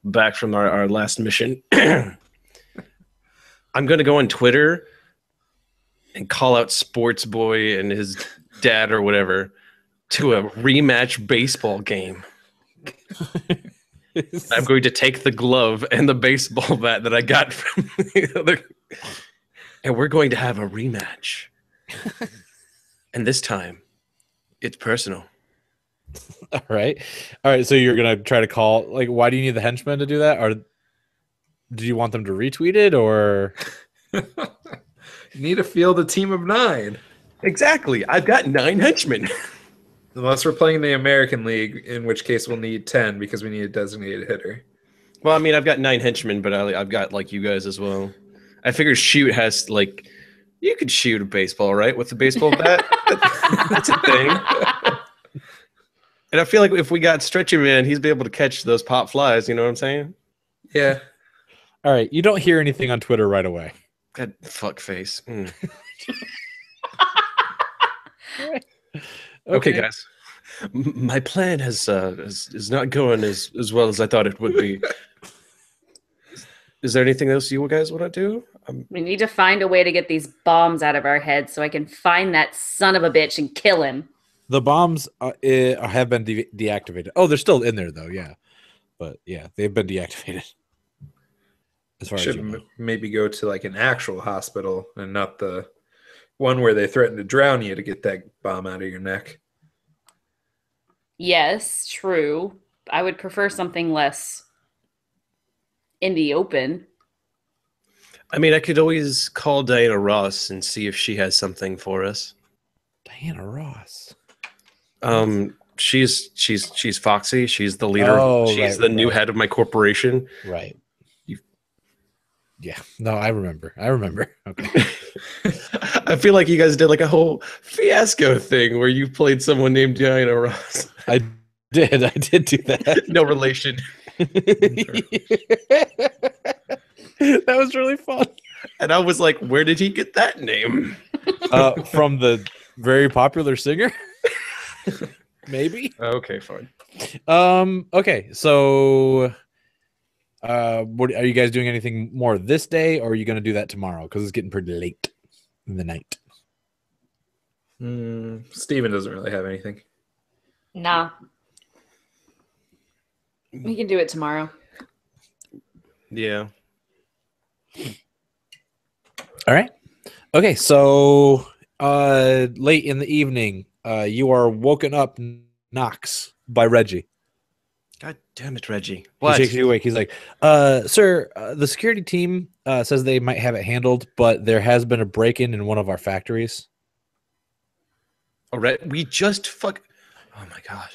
back from our last mission. I'm going to go on Twitter and call out Sports Boy and his dad or whatever to a rematch baseball game. I'm going to take the glove and the baseball bat that I got from the other, and we're going to have a rematch. And this time, it's personal. All right. So you're gonna try to call. Like, why do you need the henchmen to do that? Or do you want them to retweet it? Or You need to field a team of 9. Exactly. I've got 9 henchmen. Unless we're playing the American League, in which case we'll need 10 because we need a designated hitter. Well, I mean, I've got 9 henchmen, but I've got like you guys as well. I figure shoot has like you could shoot a baseball, right, with the baseball bat. That's a thing. And I feel like if we got Stretchy Man, he's be able to catch those pop flies. You know what I'm saying? Yeah. all right, you don't hear anything on Twitter right away. God, fuck face. Mm. Okay, guys. My plan is not going as well as I thought it would be. Is there anything else you guys want to do? We need to find a way to get these bombs out of our heads so I can find that son of a bitch and kill him. The bombs have been deactivated. Oh, they're still in there though. Yeah, but yeah, they've been deactivated. As far as you know. Should maybe go to like an actual hospital and not the one where they threaten to drown you to get that bomb out of your neck. Yes, true. I would prefer something less in the open. I mean, I could always call Diana Ross and see if she has something for us. Diana Ross. she's Foxy. She's the leader. Oh, She's the new head of my corporation. Right. Yeah. No, I remember. Okay. I feel like you guys did like a whole fiasco thing where you played someone named Diana Ross. I did do that. No relation. That was really fun. And I was like, where did he get that name? From the very popular singer. Maybe. Okay, fine. Okay, so what are you guys doing anything more this day, or are you going to do that tomorrow? Because it's getting pretty late in the night. Steven doesn't really have anything. Nah. We can do it tomorrow. Yeah. All right. Okay, so late in the evening, you are woken up, Knox, by Reggie. God damn it, Reggie. What? He shakes you awake. He's like, sir, the security team says they might have it handled, but there has been a break-in in one of our factories. All right. We just Oh my God.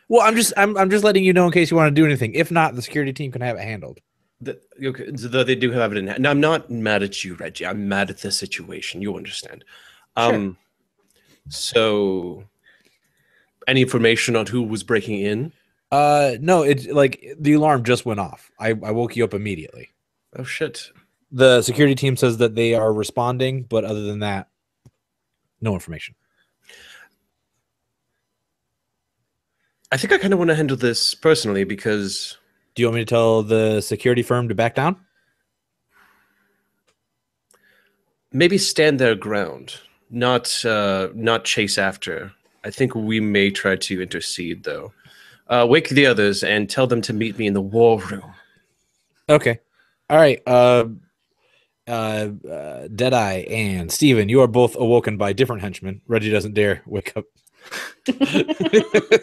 Well, I'm just letting you know in case you want to do anything. If not, the security team can have it handled. Okay, so they do have it in hand. Now, I'm not mad at you, Reggie. I'm mad at the situation. You understand. Sure. So any information on who was breaking in? No, it's like the alarm just went off. I woke you up immediately. Oh shit. The security team says that they are responding, but other than that, no information. I think I kind of want to handle this personally because... Do you want me to tell the security firm to back down? Maybe stand their ground, not chase after. I think we may try to intercede, though. Wake the others and tell them to meet me in the war room. Okay. All right. Deadeye and Steven, you are both awoken by different henchmen. Reggie doesn't dare wake up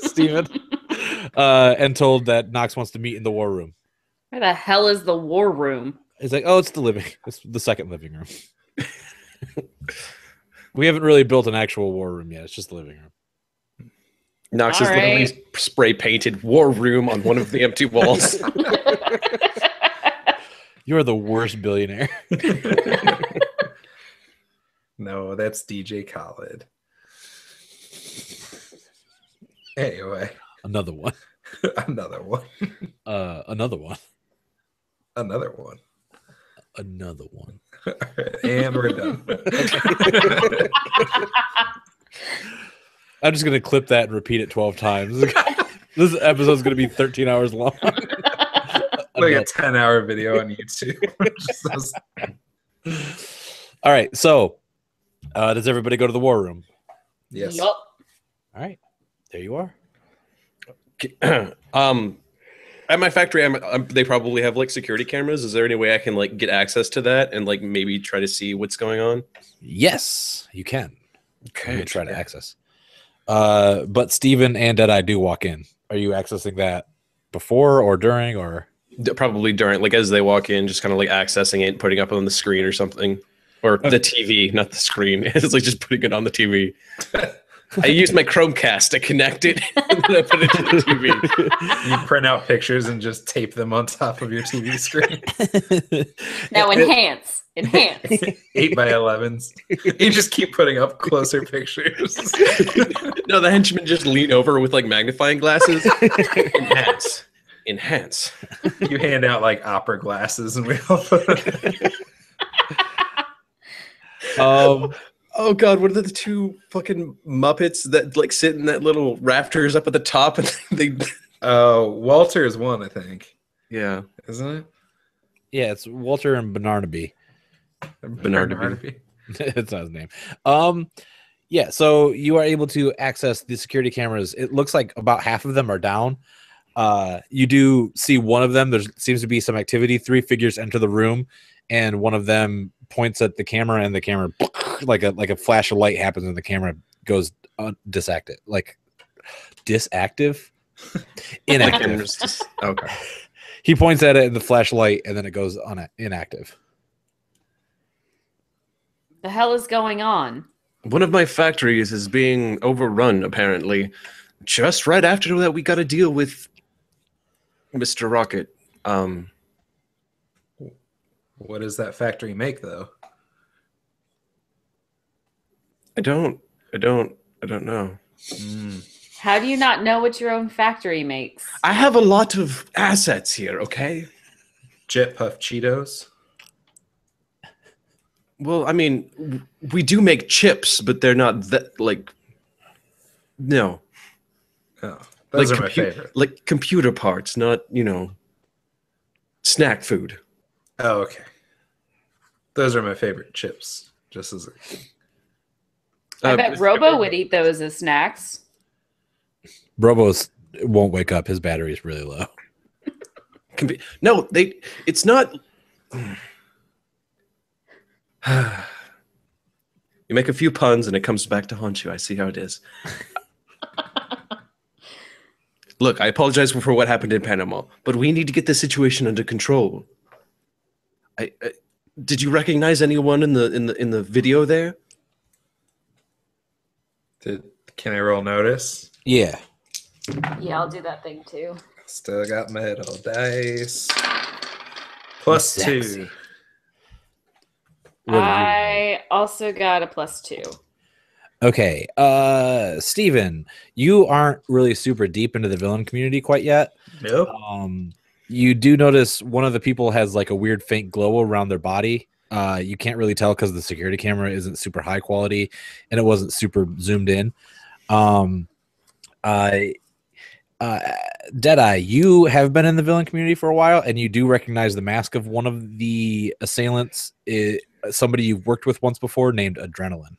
Steven. And told that Knox wants to meet in the war room. Where the hell is the war room? It's like, oh, it's the second living room. We haven't really built an actual war room yet. It's just the living room. Knox has literally spray painted war room on one of the empty walls. You are the worst billionaire. No, that's DJ Khaled. Anyway. Another one. Another one. Another one. Another one. Another one. All right, and we're done. I'm just going to clip that and repeat it 12 times. This episode's going to be 13 hours long. Like a 10-hour video on YouTube. All right. So, does everybody go to the war room? Yes. Yup. All right. There you are. At my factory, they probably have like security cameras. Is there any way I can like get access to that and like maybe try to see what's going on? Yes, you can. Okay. You can try to access. But Steven and Deadeye do walk in. Are you accessing that before or during or? Probably during, like as they walk in, just kind of like accessing it, putting up on the screen or something, or the TV, not the screen. It's like just putting it on the TV. I use my Chromecast to connect it, and then I put it to the TV. You print out pictures and just tape them on top of your TV screen. Now enhance. 8x11s. You just keep putting up closer pictures. No, the henchmen just lean over with like magnifying glasses. Enhance. You hand out like opera glasses and we all put Oh god, what are the two fucking Muppets that like sit in that little rafters up at the top and they Walter is one, I think. Yeah. Isn't it? Yeah, it's Walter and Bernardaby. Bernardaby. That's not his name. Yeah, so you are able to access the security cameras. It looks like about half of them are down. You do see one of them. There seems to be some activity. 3 figures enter the room, and one of them points at the camera, and the camera, like a flash of light happens, and the camera goes disactive. Like disactive, inactive. Okay. He points at it in the flashlight, and then it goes on it inactive. The hell is going on? One of my factories is being overrun, apparently. just right after that, we got to deal with Mr. Rocket. What does that factory make, though? I don't know. How do you not know what your own factory makes? I have a lot of assets here, okay? Jet Puff Cheetos. Well, I mean, we do make chips, but they're not that, like, no. Oh, those are my favorite. Like computer parts, not, snack food. Oh, okay. Those are my favorite chips. Just as I bet Robo would eat those as snacks. Robo's won't wake up. His battery is really low. No, it's not. You make a few puns and it comes back to haunt you. I see how it is. Look, I apologize for what happened in Panama, but we need to get this situation under control. Did you recognize anyone in the video there? Can I roll notice? Yeah. Yeah, I'll do that thing too. Still got metal dice. +2. I also got a +2. Okay. Steven, you aren't really super deep into the villain community quite yet. Nope. You do notice one of the people has like a weird faint glow around their body. You can't really tell because the security camera isn't super high quality and it wasn't super zoomed in. Deadeye, you have been in the villain community for a while, and you do recognize the mask of one of the assailants, somebody you've worked with once before named Adrenaline.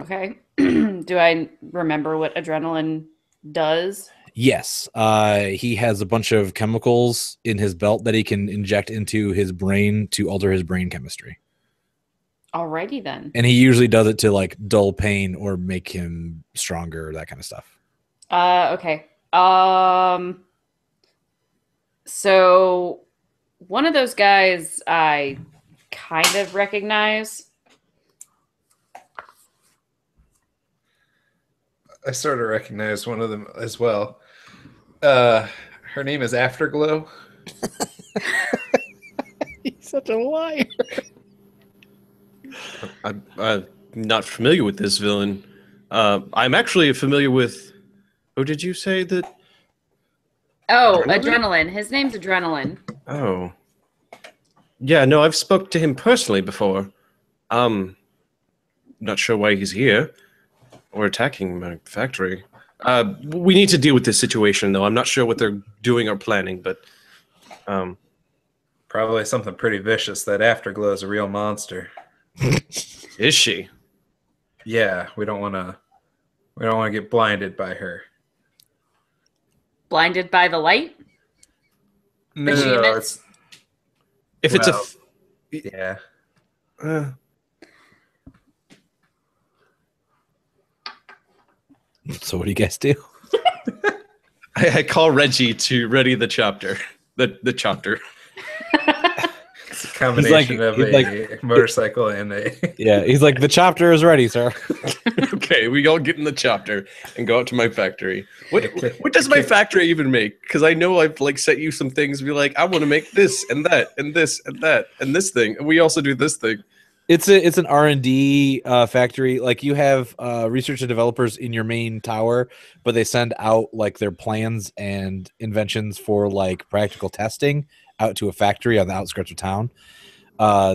Okay. Do I remember what Adrenaline does? Yes. He has a bunch of chemicals in his belt that he can inject into his brain to alter his brain chemistry. Alrighty then. And he usually does it to like dull pain or make him stronger, that kind of stuff. Okay. So one of those guys I kind of recognize. I sort of recognize one of them as well. Her name is Afterglow. He's such a liar. I'm not familiar with this villain. I'm actually familiar with. Who did you say that? Oh, Adrenaline. His name's Adrenaline. Oh. Yeah, no, I've spoke to him personally before. Not sure why he's here or attacking my factory. We need to deal with this situation, though. I'm not sure what they're doing or planning, but Probably something pretty vicious. That Afterglow is a real monster. is she? Yeah, we don't want to get blinded by her. Blinded by the light? No, she emits? If it's yeah. So what do you guys do? I call Reggie to ready the chopper. The chopper. It's a combination of a motorcycle and a... Yeah, he's like, the chopper is ready, sir. Okay, we all get in the chopper and go out to my factory. What does my factory even make? Because I know I've like set you some things. Be like, I want to make this and that and this and that and this thing, and we also do this thing. It's an R&D factory. Like you have research and developers in your main tower, but they send out like their plans and inventions for like practical testing out to a factory on the outskirts of town.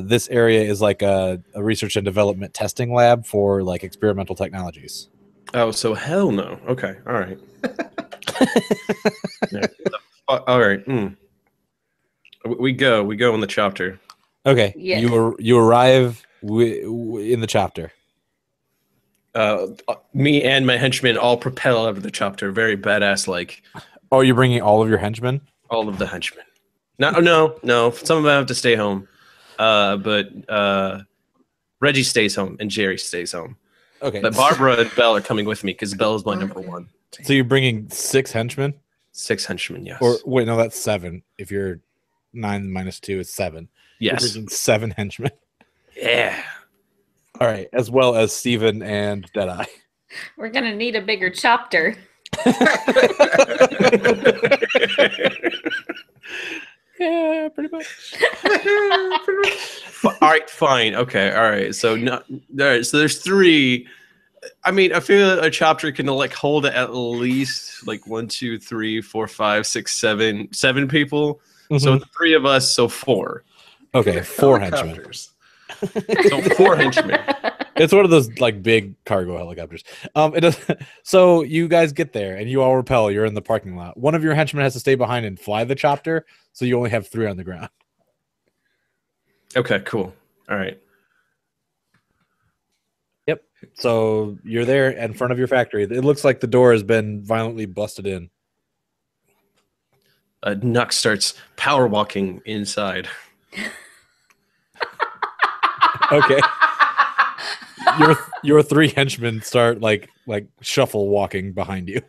This area is like a research and development testing lab for like experimental technologies. Oh, so hell no. Okay, all right. Yeah. All right. We go in the chopper. Okay. Yes. You arrive in the chopper. Me and my henchmen all propel out of the chopper, very badass like. Oh, you're bringing all of your henchmen? All of the henchmen. No. Some of them have to stay home. But Reggie stays home and Jerry stays home. Okay. But Barbara and Belle are coming with me because Belle is my number one. So you're bringing 6 henchmen? 6 henchmen, yes. Or wait, no, that's 7. If you're 9 minus 2, it's 7. Yes. You're bringing 7 henchmen. Yeah. All right, as well as Steven and Deadeye. We're going to need a bigger chopper. Yeah, pretty much. All right, fine. Okay, all right. So not all right. So there's three. I mean, I feel a chapter can like hold at least like 1, 2, 3, 4, 5, 6, 7 people. So the three of us, so 4. Okay, 4 henchmen. Helicopters. So 4 henchmen. It's one of those like big cargo helicopters. It does. So you guys get there and you all repel. You're in the parking lot. One of your henchmen has to stay behind and fly the chopper, so you only have 3 on the ground. Okay, cool. All right. Yep. So you're there in front of your factory. It looks like the door has been violently busted in. Nux starts power walking inside. Okay. Your 3 henchmen start like shuffle walking behind you.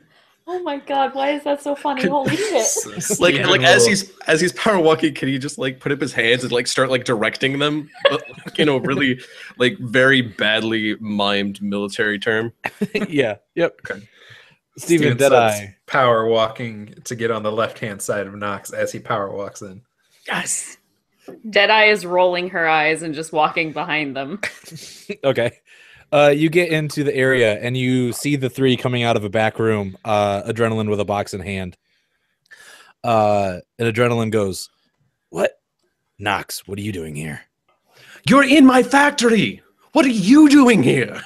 Oh my god, why is that so funny? Holy shit. Like as he's power walking, can he just like put up his hands and like start like directing them? You know, really like very badly mimed military term. Yeah. Yep. Okay. Steven Deadeye. starts power walking to get on the left-hand side of Knox as he power walks in. Yes. Deadeye is rolling her eyes and just walking behind them. Okay. You get into the area and you see the 3 coming out of a back room, Adrenaline with a box in hand. And Adrenaline goes, "What? Knox, what are you doing here?" You're in my factory. What are you doing here?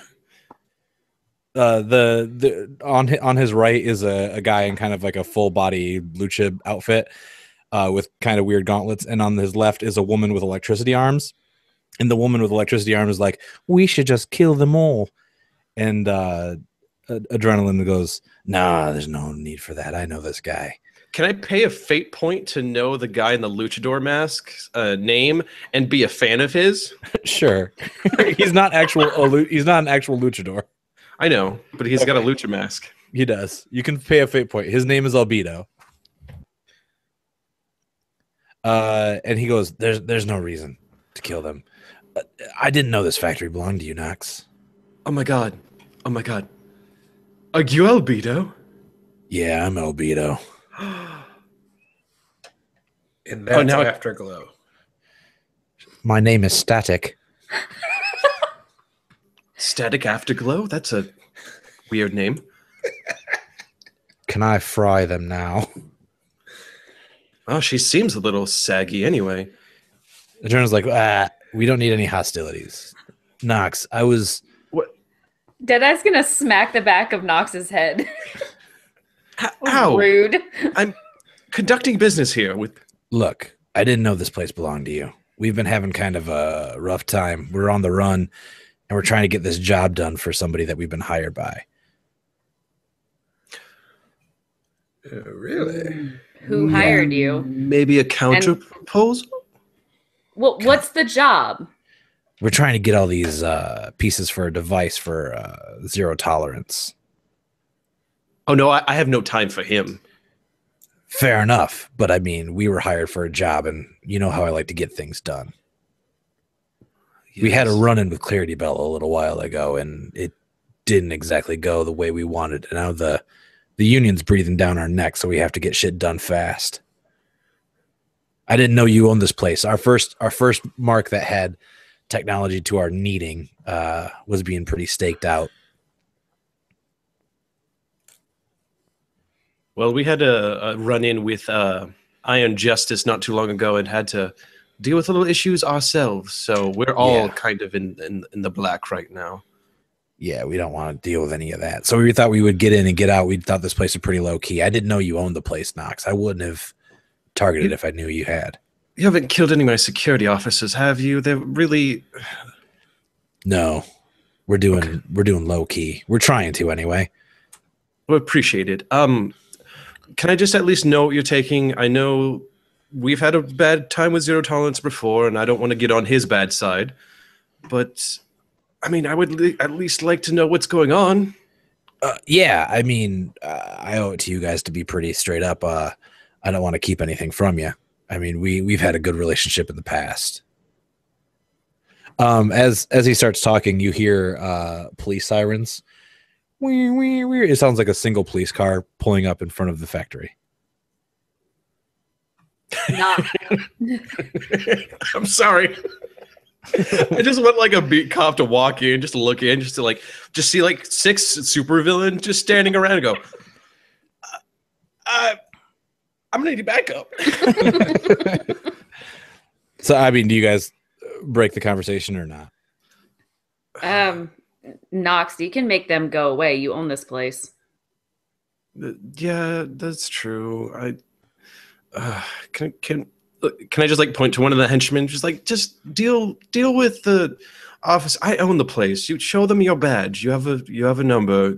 On his right is a guy in kind of like a full body lucha outfit with kind of weird gauntlets, and on his left is a woman with electricity arms. And the woman with electricity arms is like, "We should just kill them all." And Adrenaline goes, "Nah, there's no need for that. I know this guy." Can I pay a fate point to know the guy in the luchador mask's name and be a fan of his? Sure. He's not an actual luchador. I know, but he's got a lucha mask. He does. You can pay a fate point. His name is Albedo. And he goes, "There's no reason to kill them. I didn't know this factory belonged to you, Knox." Oh my god. Oh my god. Are you Albedo? "Yeah, I'm Albedo." And that's now Afterglow. "My name is Static." Static Afterglow? That's a weird name. "Can I fry them now?" Oh, she seems a little saggy anyway. The Journal's like, "We don't need any hostilities. Knox, I was..." What? Deadeye's gonna smack the back of Nox's head. Ow! Rude. I'm conducting business here with... "Look, I didn't know this place belonged to you. We've been having kind of a rough time. We're on the run, and we're trying to get this job done for somebody that we've been hired by." Really? Who hired you? Maybe a counter proposal? Well, what's the job? "We're trying to get all these pieces for a device for zero tolerance." Oh no, I have no time for him. "Fair enough, but I mean, we were hired for a job, and you know how I like to get things done. Yes. We had a run-in with Clarity Bell a little while ago, and it didn't exactly go the way we wanted. And now the union's breathing down our neck, so we have to get shit done fast. I didn't know you owned this place. Our first mark that had technology to our needing was being pretty staked out." Well, we had a run-in with Iron Justice not too long ago and had to deal with little issues ourselves. So we're all kind of in the black right now. Yeah, we don't want to deal with any of that. So we thought we would get in and get out. We thought this place was pretty low-key. I didn't know you owned the place, Knox. I wouldn't have targeted if I knew you had. You haven't killed any of my security officers, have you? They're really... No, we're doing low-key. We're trying to anyway. Well, appreciate it. Can I just at least know what you're taking? I know we've had a bad time with zero tolerance before, and I don't want to get on his bad side. But, I mean, I would at least like to know what's going on. Yeah, I mean, I owe it to you guys to be pretty straight up. I don't want to keep anything from you. I mean, we've had a good relationship in the past. As he starts talking, you hear police sirens, wee, wee, wee. It sounds like a single police car pulling up in front of the factory. Not. I'm sorry. I just want like a beat cop to walk in, just to look in, just see like 6 supervillains just standing around and go, I'm gonna need backup. So, I mean, do you guys break the conversation or not? Knox, you can make them go away. You own this place. Yeah, that's true. Can I just like point to one of the henchmen, just deal with the office. I own the place. You show them your badge. You have a number.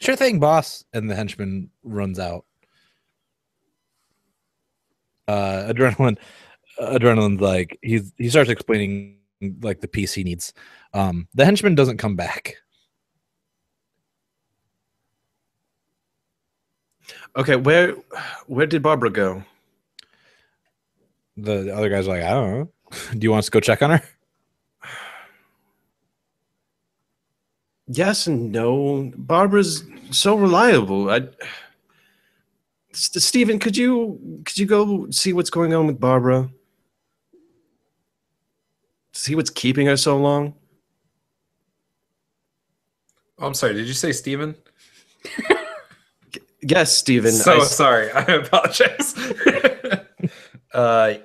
Sure thing, boss. And the henchman runs out. Adrenaline's like he starts explaining like the piece he needs. The henchman doesn't come back. Okay, where did Barbara go? The other guy's like, I don't know. Do you want us to go check on her? Yes and no. Barbara's so reliable. Stephen, could you go see what's going on with Barbara? See what's keeping her so long? Oh, I'm sorry. Did you say Steven? Yes, Stephen. Sorry. I apologize.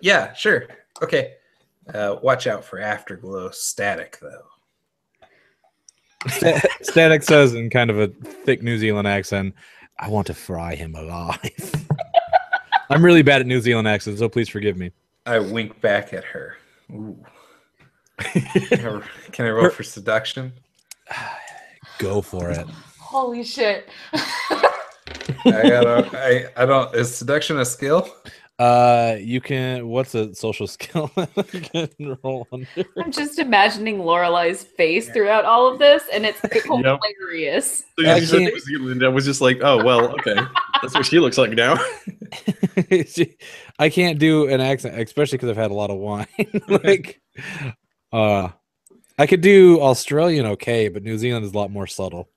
Yeah, sure. Okay. Watch out for afterglow static, though. Static says in kind of a thick New Zealand accent, I want to fry him alive. I'm really bad at New Zealand accents, so please forgive me. I wink back at her. Ooh. Can I roll for seduction? Go for it. Holy shit. I don't. Is seduction a skill? You can. What's a social skill? You can roll under. I'm just imagining Lorelai's face throughout all of this, and it's hilarious. So you said New Zealand. I was just like, oh well, okay, that's what she looks like now. I can't do an accent, especially because I've had a lot of wine. Like, I could do Australian, okay, but New Zealand is a lot more subtle.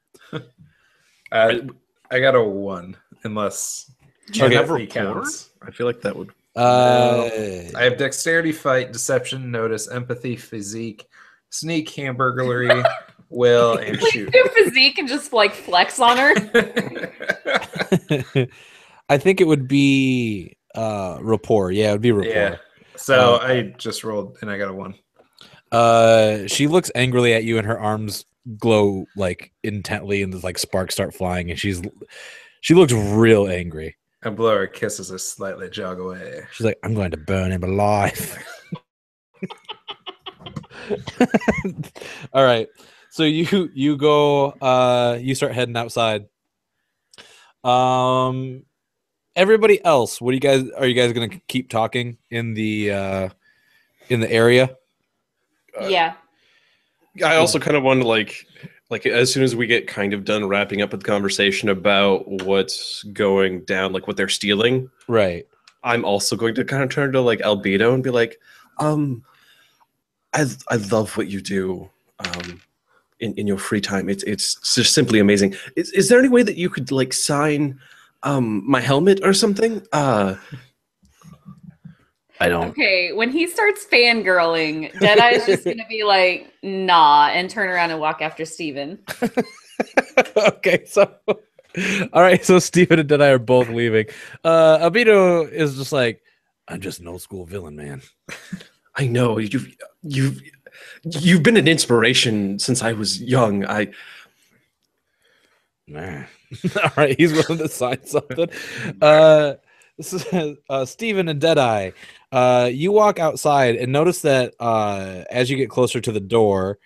I got a 1, unless Okay. counts. I feel like that would. I have dexterity, fight, deception, notice, empathy, physique, sneak, hamburglary, will, and Please shoot. do physique and just like flex on her. I think it would be rapport. Yeah, it would be rapport. Yeah. So I just rolled and I got a 1. She looks angrily at you and her arms glow like intently and like sparks start flying and she looks real angry. I blow her kisses a slightly jog away. She's like, I'm going to burn him alive. All right. So you go you start heading outside. Everybody else, are you guys gonna keep talking in the area? Yeah. I also kind of want to like as soon as we get kind of done wrapping up with the conversation about what's going down, like what they're stealing. Right. I'm also going to kind of turn to like Albedo and be like, I love what you do in your free time. It's just simply amazing. Is there any way that you could like sign my helmet or something? I don't. Okay, when he starts fangirling, Deadeye's just gonna be like, nah, and turn around and walk after Steven. Okay, so all right, so Steven and Deadeye are both leaving. Albedo is just like, I'm just an old school villain, man. I know you've been an inspiration since I was young. Nah. All right, he's willing to sign something. Steven and Deadeye, you walk outside and notice that as you get closer to the door,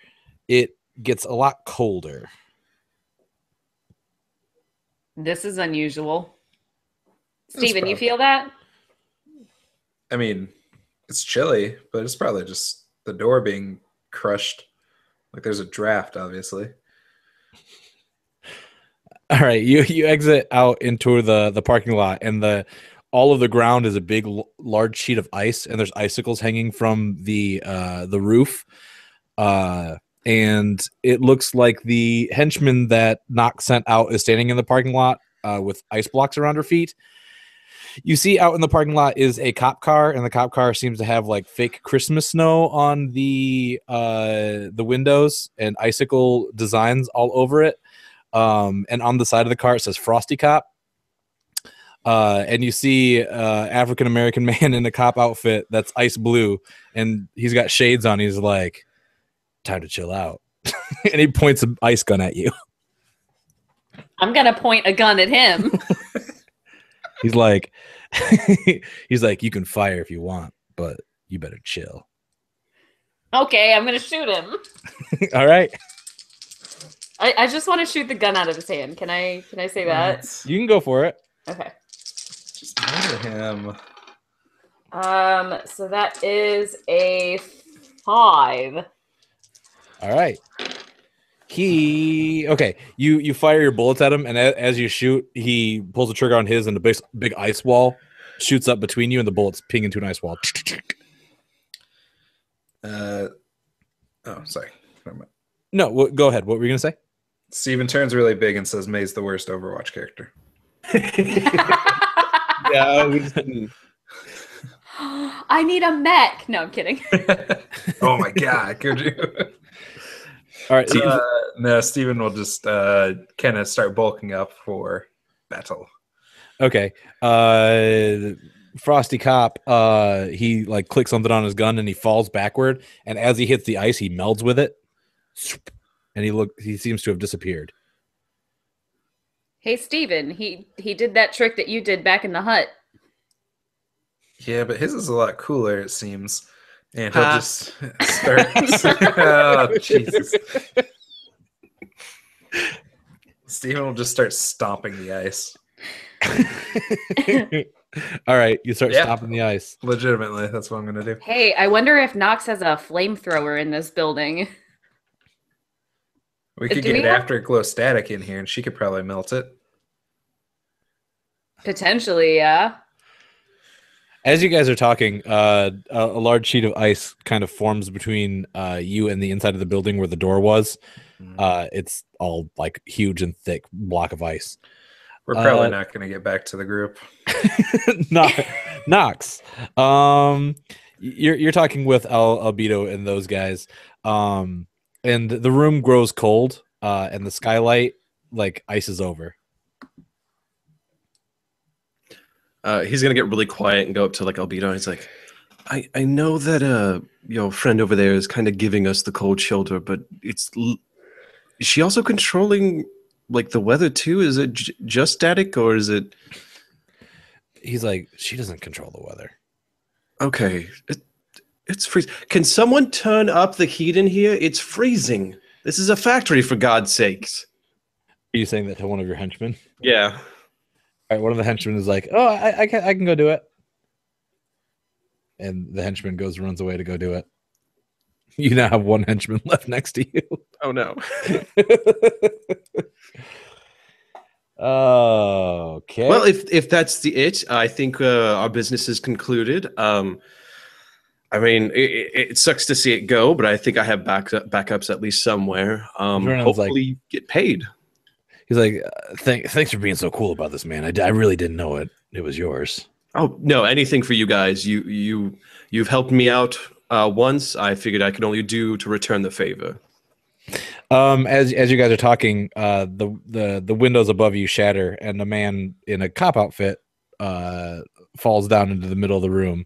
it gets a lot colder. This is unusual. Steven, you feel that? I mean, it's chilly, but it's probably just the door being crushed. Like there's a draft, obviously. All right, you exit out into the parking lot, and all of the ground is a big, large sheet of ice, and there's icicles hanging from the roof. and it looks like the henchman that Knox sent out is standing in the parking lot with ice blocks around her feet. You see out in the parking lot is a cop car, and the cop car seems to have like fake Christmas snow on the windows and icicle designs all over it. And on the side of the car it says Frosty Cop. And you see African American man in a cop outfit that's ice blue, and he's got shades on. He's like, "Time to chill out," and he points an ice gun at you. I'm gonna point a gun at him. He's like, "You can fire if you want, but you better chill." Okay, I'm gonna shoot him. All right, I just want to shoot the gun out of his hand. Can I say that? you can go for it. Okay. Just murder him. So that is a 5. All right. You fire your bullets at him, and as you shoot, he pulls the trigger on his, and the big ice wall shoots up between you, and the bullets ping into an ice wall. Oh, sorry. Never mind. No, go ahead. What were you gonna say? Steven turns really big and says May's the worst Overwatch character. Yeah, we just didn't. I need a mech. No, I'm kidding. Oh my god, could you? All right. No, Steven will just kind of start bulking up for battle. Okay. Frosty Cop, he like clicks something on his gun and he falls backward, and as he hits the ice, he melds with it. And he seems to have disappeared. Hey, Steven, he did that trick that you did back in the hut. Yeah, but his is a lot cooler, it seems. And he'll just start. Oh, Jesus. Steven will just start stomping the ice. All right, you start stomping the ice. Legitimately, that's what I'm going to do. Hey, I wonder if Knox has a flamethrower in this building. We could get after Glow Static in here, and she could probably melt it. Potentially, yeah. As you guys are talking, a large sheet of ice kind of forms between you and the inside of the building where the door was. It's all like huge and thick block of ice. We're probably not going to get back to the group. Knox, you're talking with Albedo and those guys, and the room grows cold, and the skylight like ices over. He's gonna get really quiet and go up to like Albedo. He's like, I know that your friend over there is kind of giving us the cold shoulder, but is she also controlling like the weather too? Is it just static, or is it? He's like, she doesn't control the weather. Okay, it's freezing. Can someone turn up the heat in here? It's freezing. This is a factory, for God's sakes. Are you saying that to one of your henchmen? Yeah. All right, one of the henchmen is like, "Oh, I can go do it," and the henchman runs away to go do it. You now have one henchman left next to you. Oh no. Okay. Well, if that's it, I think our business is concluded. I mean, it sucks to see it go, but I think I have backups at least somewhere. Hopefully, get paid. He's like, thanks for being so cool about this, man. I really didn't know it was yours. Oh no, anything for you guys. You've helped me out once. I figured I could only do to return the favor. As you guys are talking, the windows above you shatter, and a man in a cop outfit falls down into the middle of the room,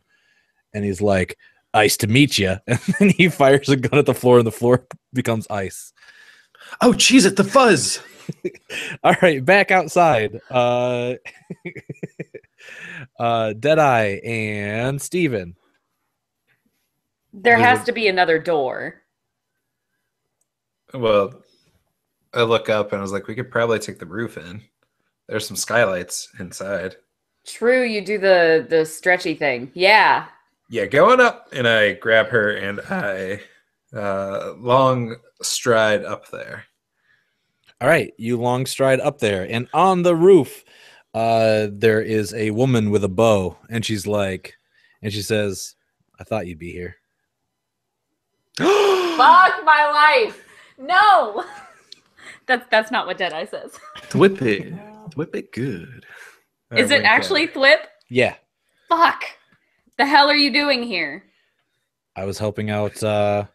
and he's like, "Ice to meet you," and then he fires a gun at the floor, and the floor becomes ice. Oh, jeez, at the fuzz. All right, back outside. Deadeye and Steven. There has to be another door. Well, I look up and I was like, we could probably take the roof in. There's some skylights inside. True, you do the stretchy thing. Yeah. Yeah, going up, and I grab her and I long stride up there. All right, you long stride up there, and on the roof, there is a woman with a bow, and she says, "I thought you'd be here." Fuck my life. No. That's not what Deadeye says. Thwip it. Thwip it good. Is it actually Thwip? Yeah. Fuck. The hell are you doing here? I was helping out a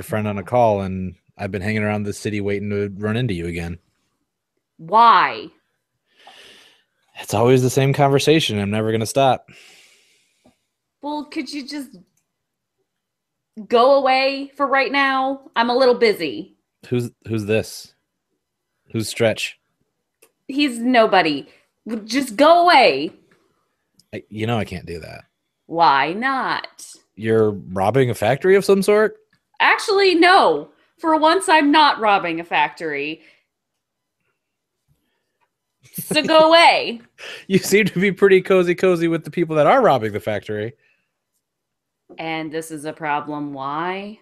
friend on a call, and I've been hanging around the city waiting to run into you again. Why? It's always the same conversation. I'm never going to stop. Well, could you just go away for right now? I'm a little busy. Who's this? Who's Stretch? He's nobody. Just go away. I can't do that. Why not? You're robbing a factory of some sort? Actually, no. For once, I'm not robbing a factory. So go away. You seem to be pretty cozy with the people that are robbing the factory. And this is a problem. Why?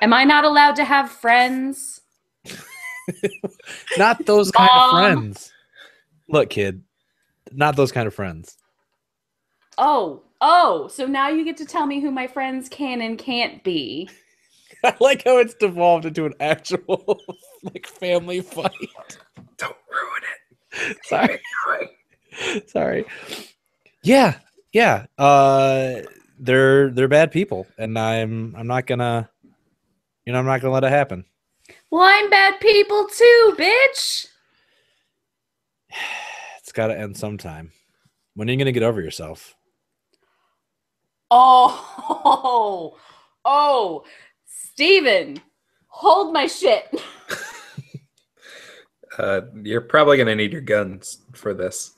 Am I not allowed to have friends? Not those kind of friends. Look, kid, not those kind of friends. Oh, so now you get to tell me who my friends can and can't be. I like how it's devolved into an actual family fight. Don't ruin it. Sorry. Yeah. They're bad people, and I'm not gonna let it happen. Well, I'm bad people too, bitch. It's got to end sometime. When are you gonna get over yourself? Oh, Steven, hold my shit. You're probably gonna need your guns for this.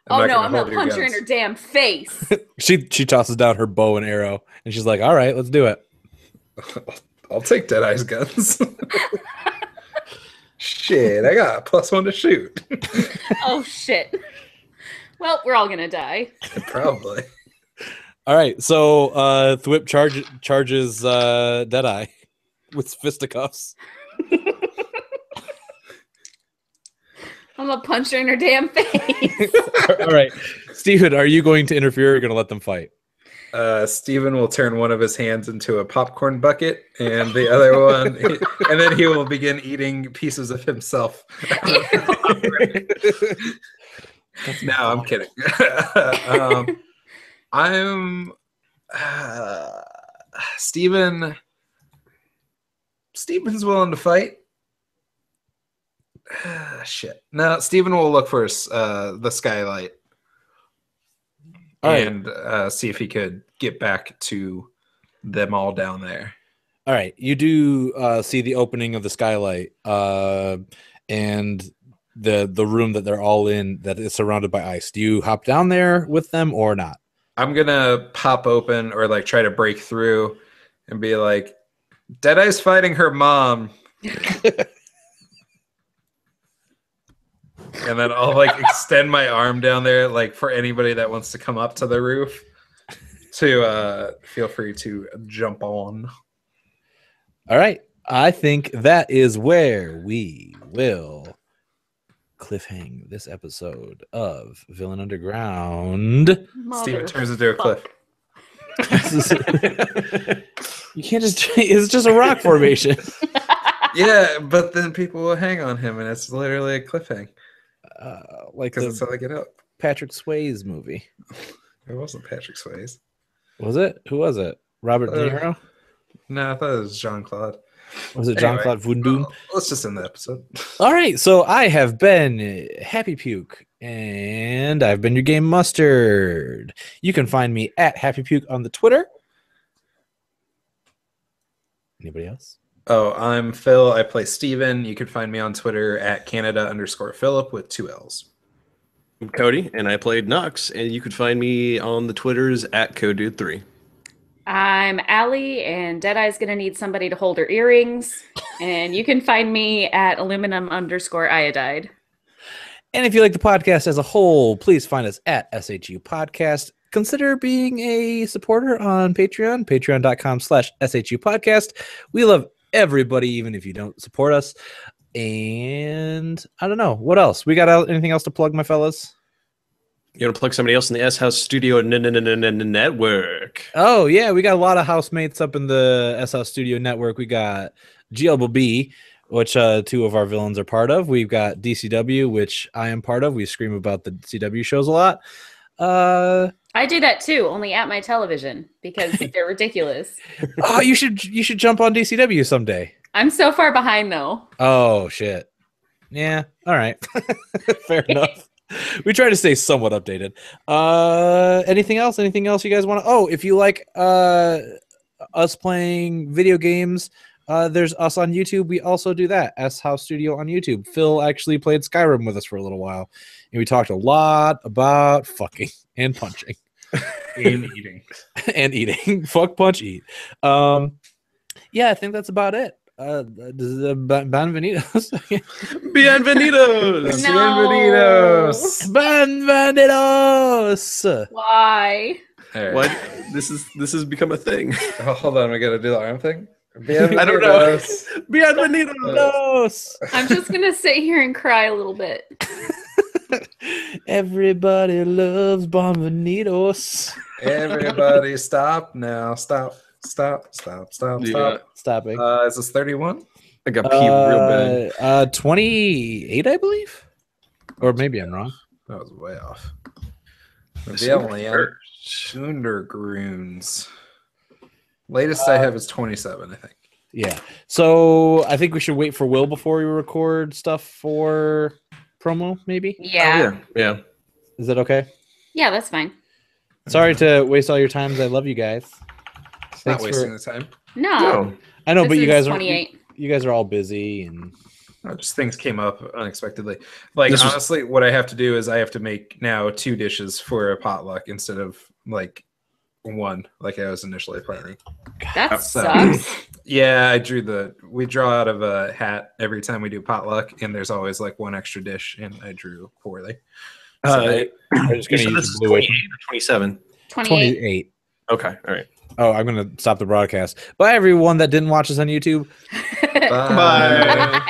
I'm gonna punch her in her damn face. She tosses down her bow and arrow, and she's like, "All right, let's do it." I'll take Deadeye's guns. Shit, I got a +1 to shoot. Oh shit. Well, we're all gonna die. Probably. All right, so Thwip charges Deadeye with fisticuffs. I'm gonna punch her in her damn face. All right, Steven, are you going to interfere or are you going to let them fight? Steven will turn one of his hands into a popcorn bucket and the other one, and then he will begin eating pieces of himself. No, I'm kidding. Steven's willing to fight. Shit. No, Steven will look for the skylight. And see if he could get back to them all down there. All right. You do see the opening of the skylight and the room that they're all in that is surrounded by ice. Do you hop down there with them or not? I'm going to pop open or try to break through and be like, Deadeye's fighting her mom. And then I'll extend my arm down there for anybody that wants to come up to the roof to feel free to jump on. All right. I think that is where we will cliffhang this episode of Villain Underground. Steven turns into a cliff. You can't it's just a rock formation. Yeah, but then people will hang on him and it's literally a cliffhang. Because that's how they get up. Patrick Swayze movie. It wasn't Patrick Swayze. Was it? Who was it? Robert De Niro? No, I thought it was Jean-Claude. Was it Jean-Claude Van Damme? Let's just end the episode. All right, so I have been Happy Puke, and I've been your game Mustard. You can find me at Happy Puke on the Twitter. Anybody else? Oh, I'm Phil. I play Steven. You can find me on Twitter at Canada_Philip with 2 L's. I'm Cody, and I played Nux, and you could find me on the Twitters at CodeDude3. I'm Allie, and Deadeye's gonna need somebody to hold her earrings. And you can find me at aluminum_iodide. And if you like the podcast as a whole, please find us at SHU Podcast. Consider being a supporter on Patreon, patreon.com/SHU Podcast. We love everybody, even if you don't support us. And I don't know what else we got. Anything else to plug, my fellas? You want to plug somebody else in the S.House Studio network? Oh yeah, we got a lot of housemates up in the S.House Studio network. We got GLB, which 2 of our villains are part of. We've got DCW, which I am part of. We scream about the CW shows a lot. I do that too, only at my television because they're ridiculous. Oh, you should jump on DCW someday. I'm so far behind though. Oh shit. Yeah. All right. Fair enough. We try to stay somewhat updated. Anything else? Anything else you guys want to? Oh, if you like us playing video games, there's us on YouTube. We also do that. S.HouseStudio on YouTube. Phil actually played Skyrim with us for a little while, and we talked a lot about fucking and punching And eating. and eating. Fuck, punch, eat. Yeah, I think that's about it. Bienvenidos. Bienvenidos. No. Bienvenidos. Why? All right. What? This has become a thing. Oh, hold on, we gotta do the arm thing. I don't know. Bienvenidos. I'm just gonna sit here and cry a little bit. Everybody loves Bienvenidos. Everybody stop now. Stop. Yeah. Stopping. Is this 31? I got pee real bad. 28, I believe. Or maybe I'm wrong. That was way off. December Undergrounds. Latest I have is 27, I think. Yeah. So I think we should wait for Will before we record stuff for promo, maybe? Yeah. Yeah. Is that okay? Yeah, that's fine. Sorry to waste all your time. I love you guys. It's Thanks not wasting the time. No. No. I know, This but you is guys 28. you guys are all busy and Just things came up unexpectedly. Like, This was- honestly, what I have to do is I have to make now 2 dishes for a potluck instead of like 1, like I was initially planning. That So- sucks. Yeah, we draw out of a hat every time we do potluck, and there's always like 1 extra dish, and I drew poorly. I'm just You gonna said use this is the blue 28 or 27. 28. 28. Okay. All right. Oh, I'm gonna stop the broadcast. Bye everyone that didn't watch us on YouTube. Bye.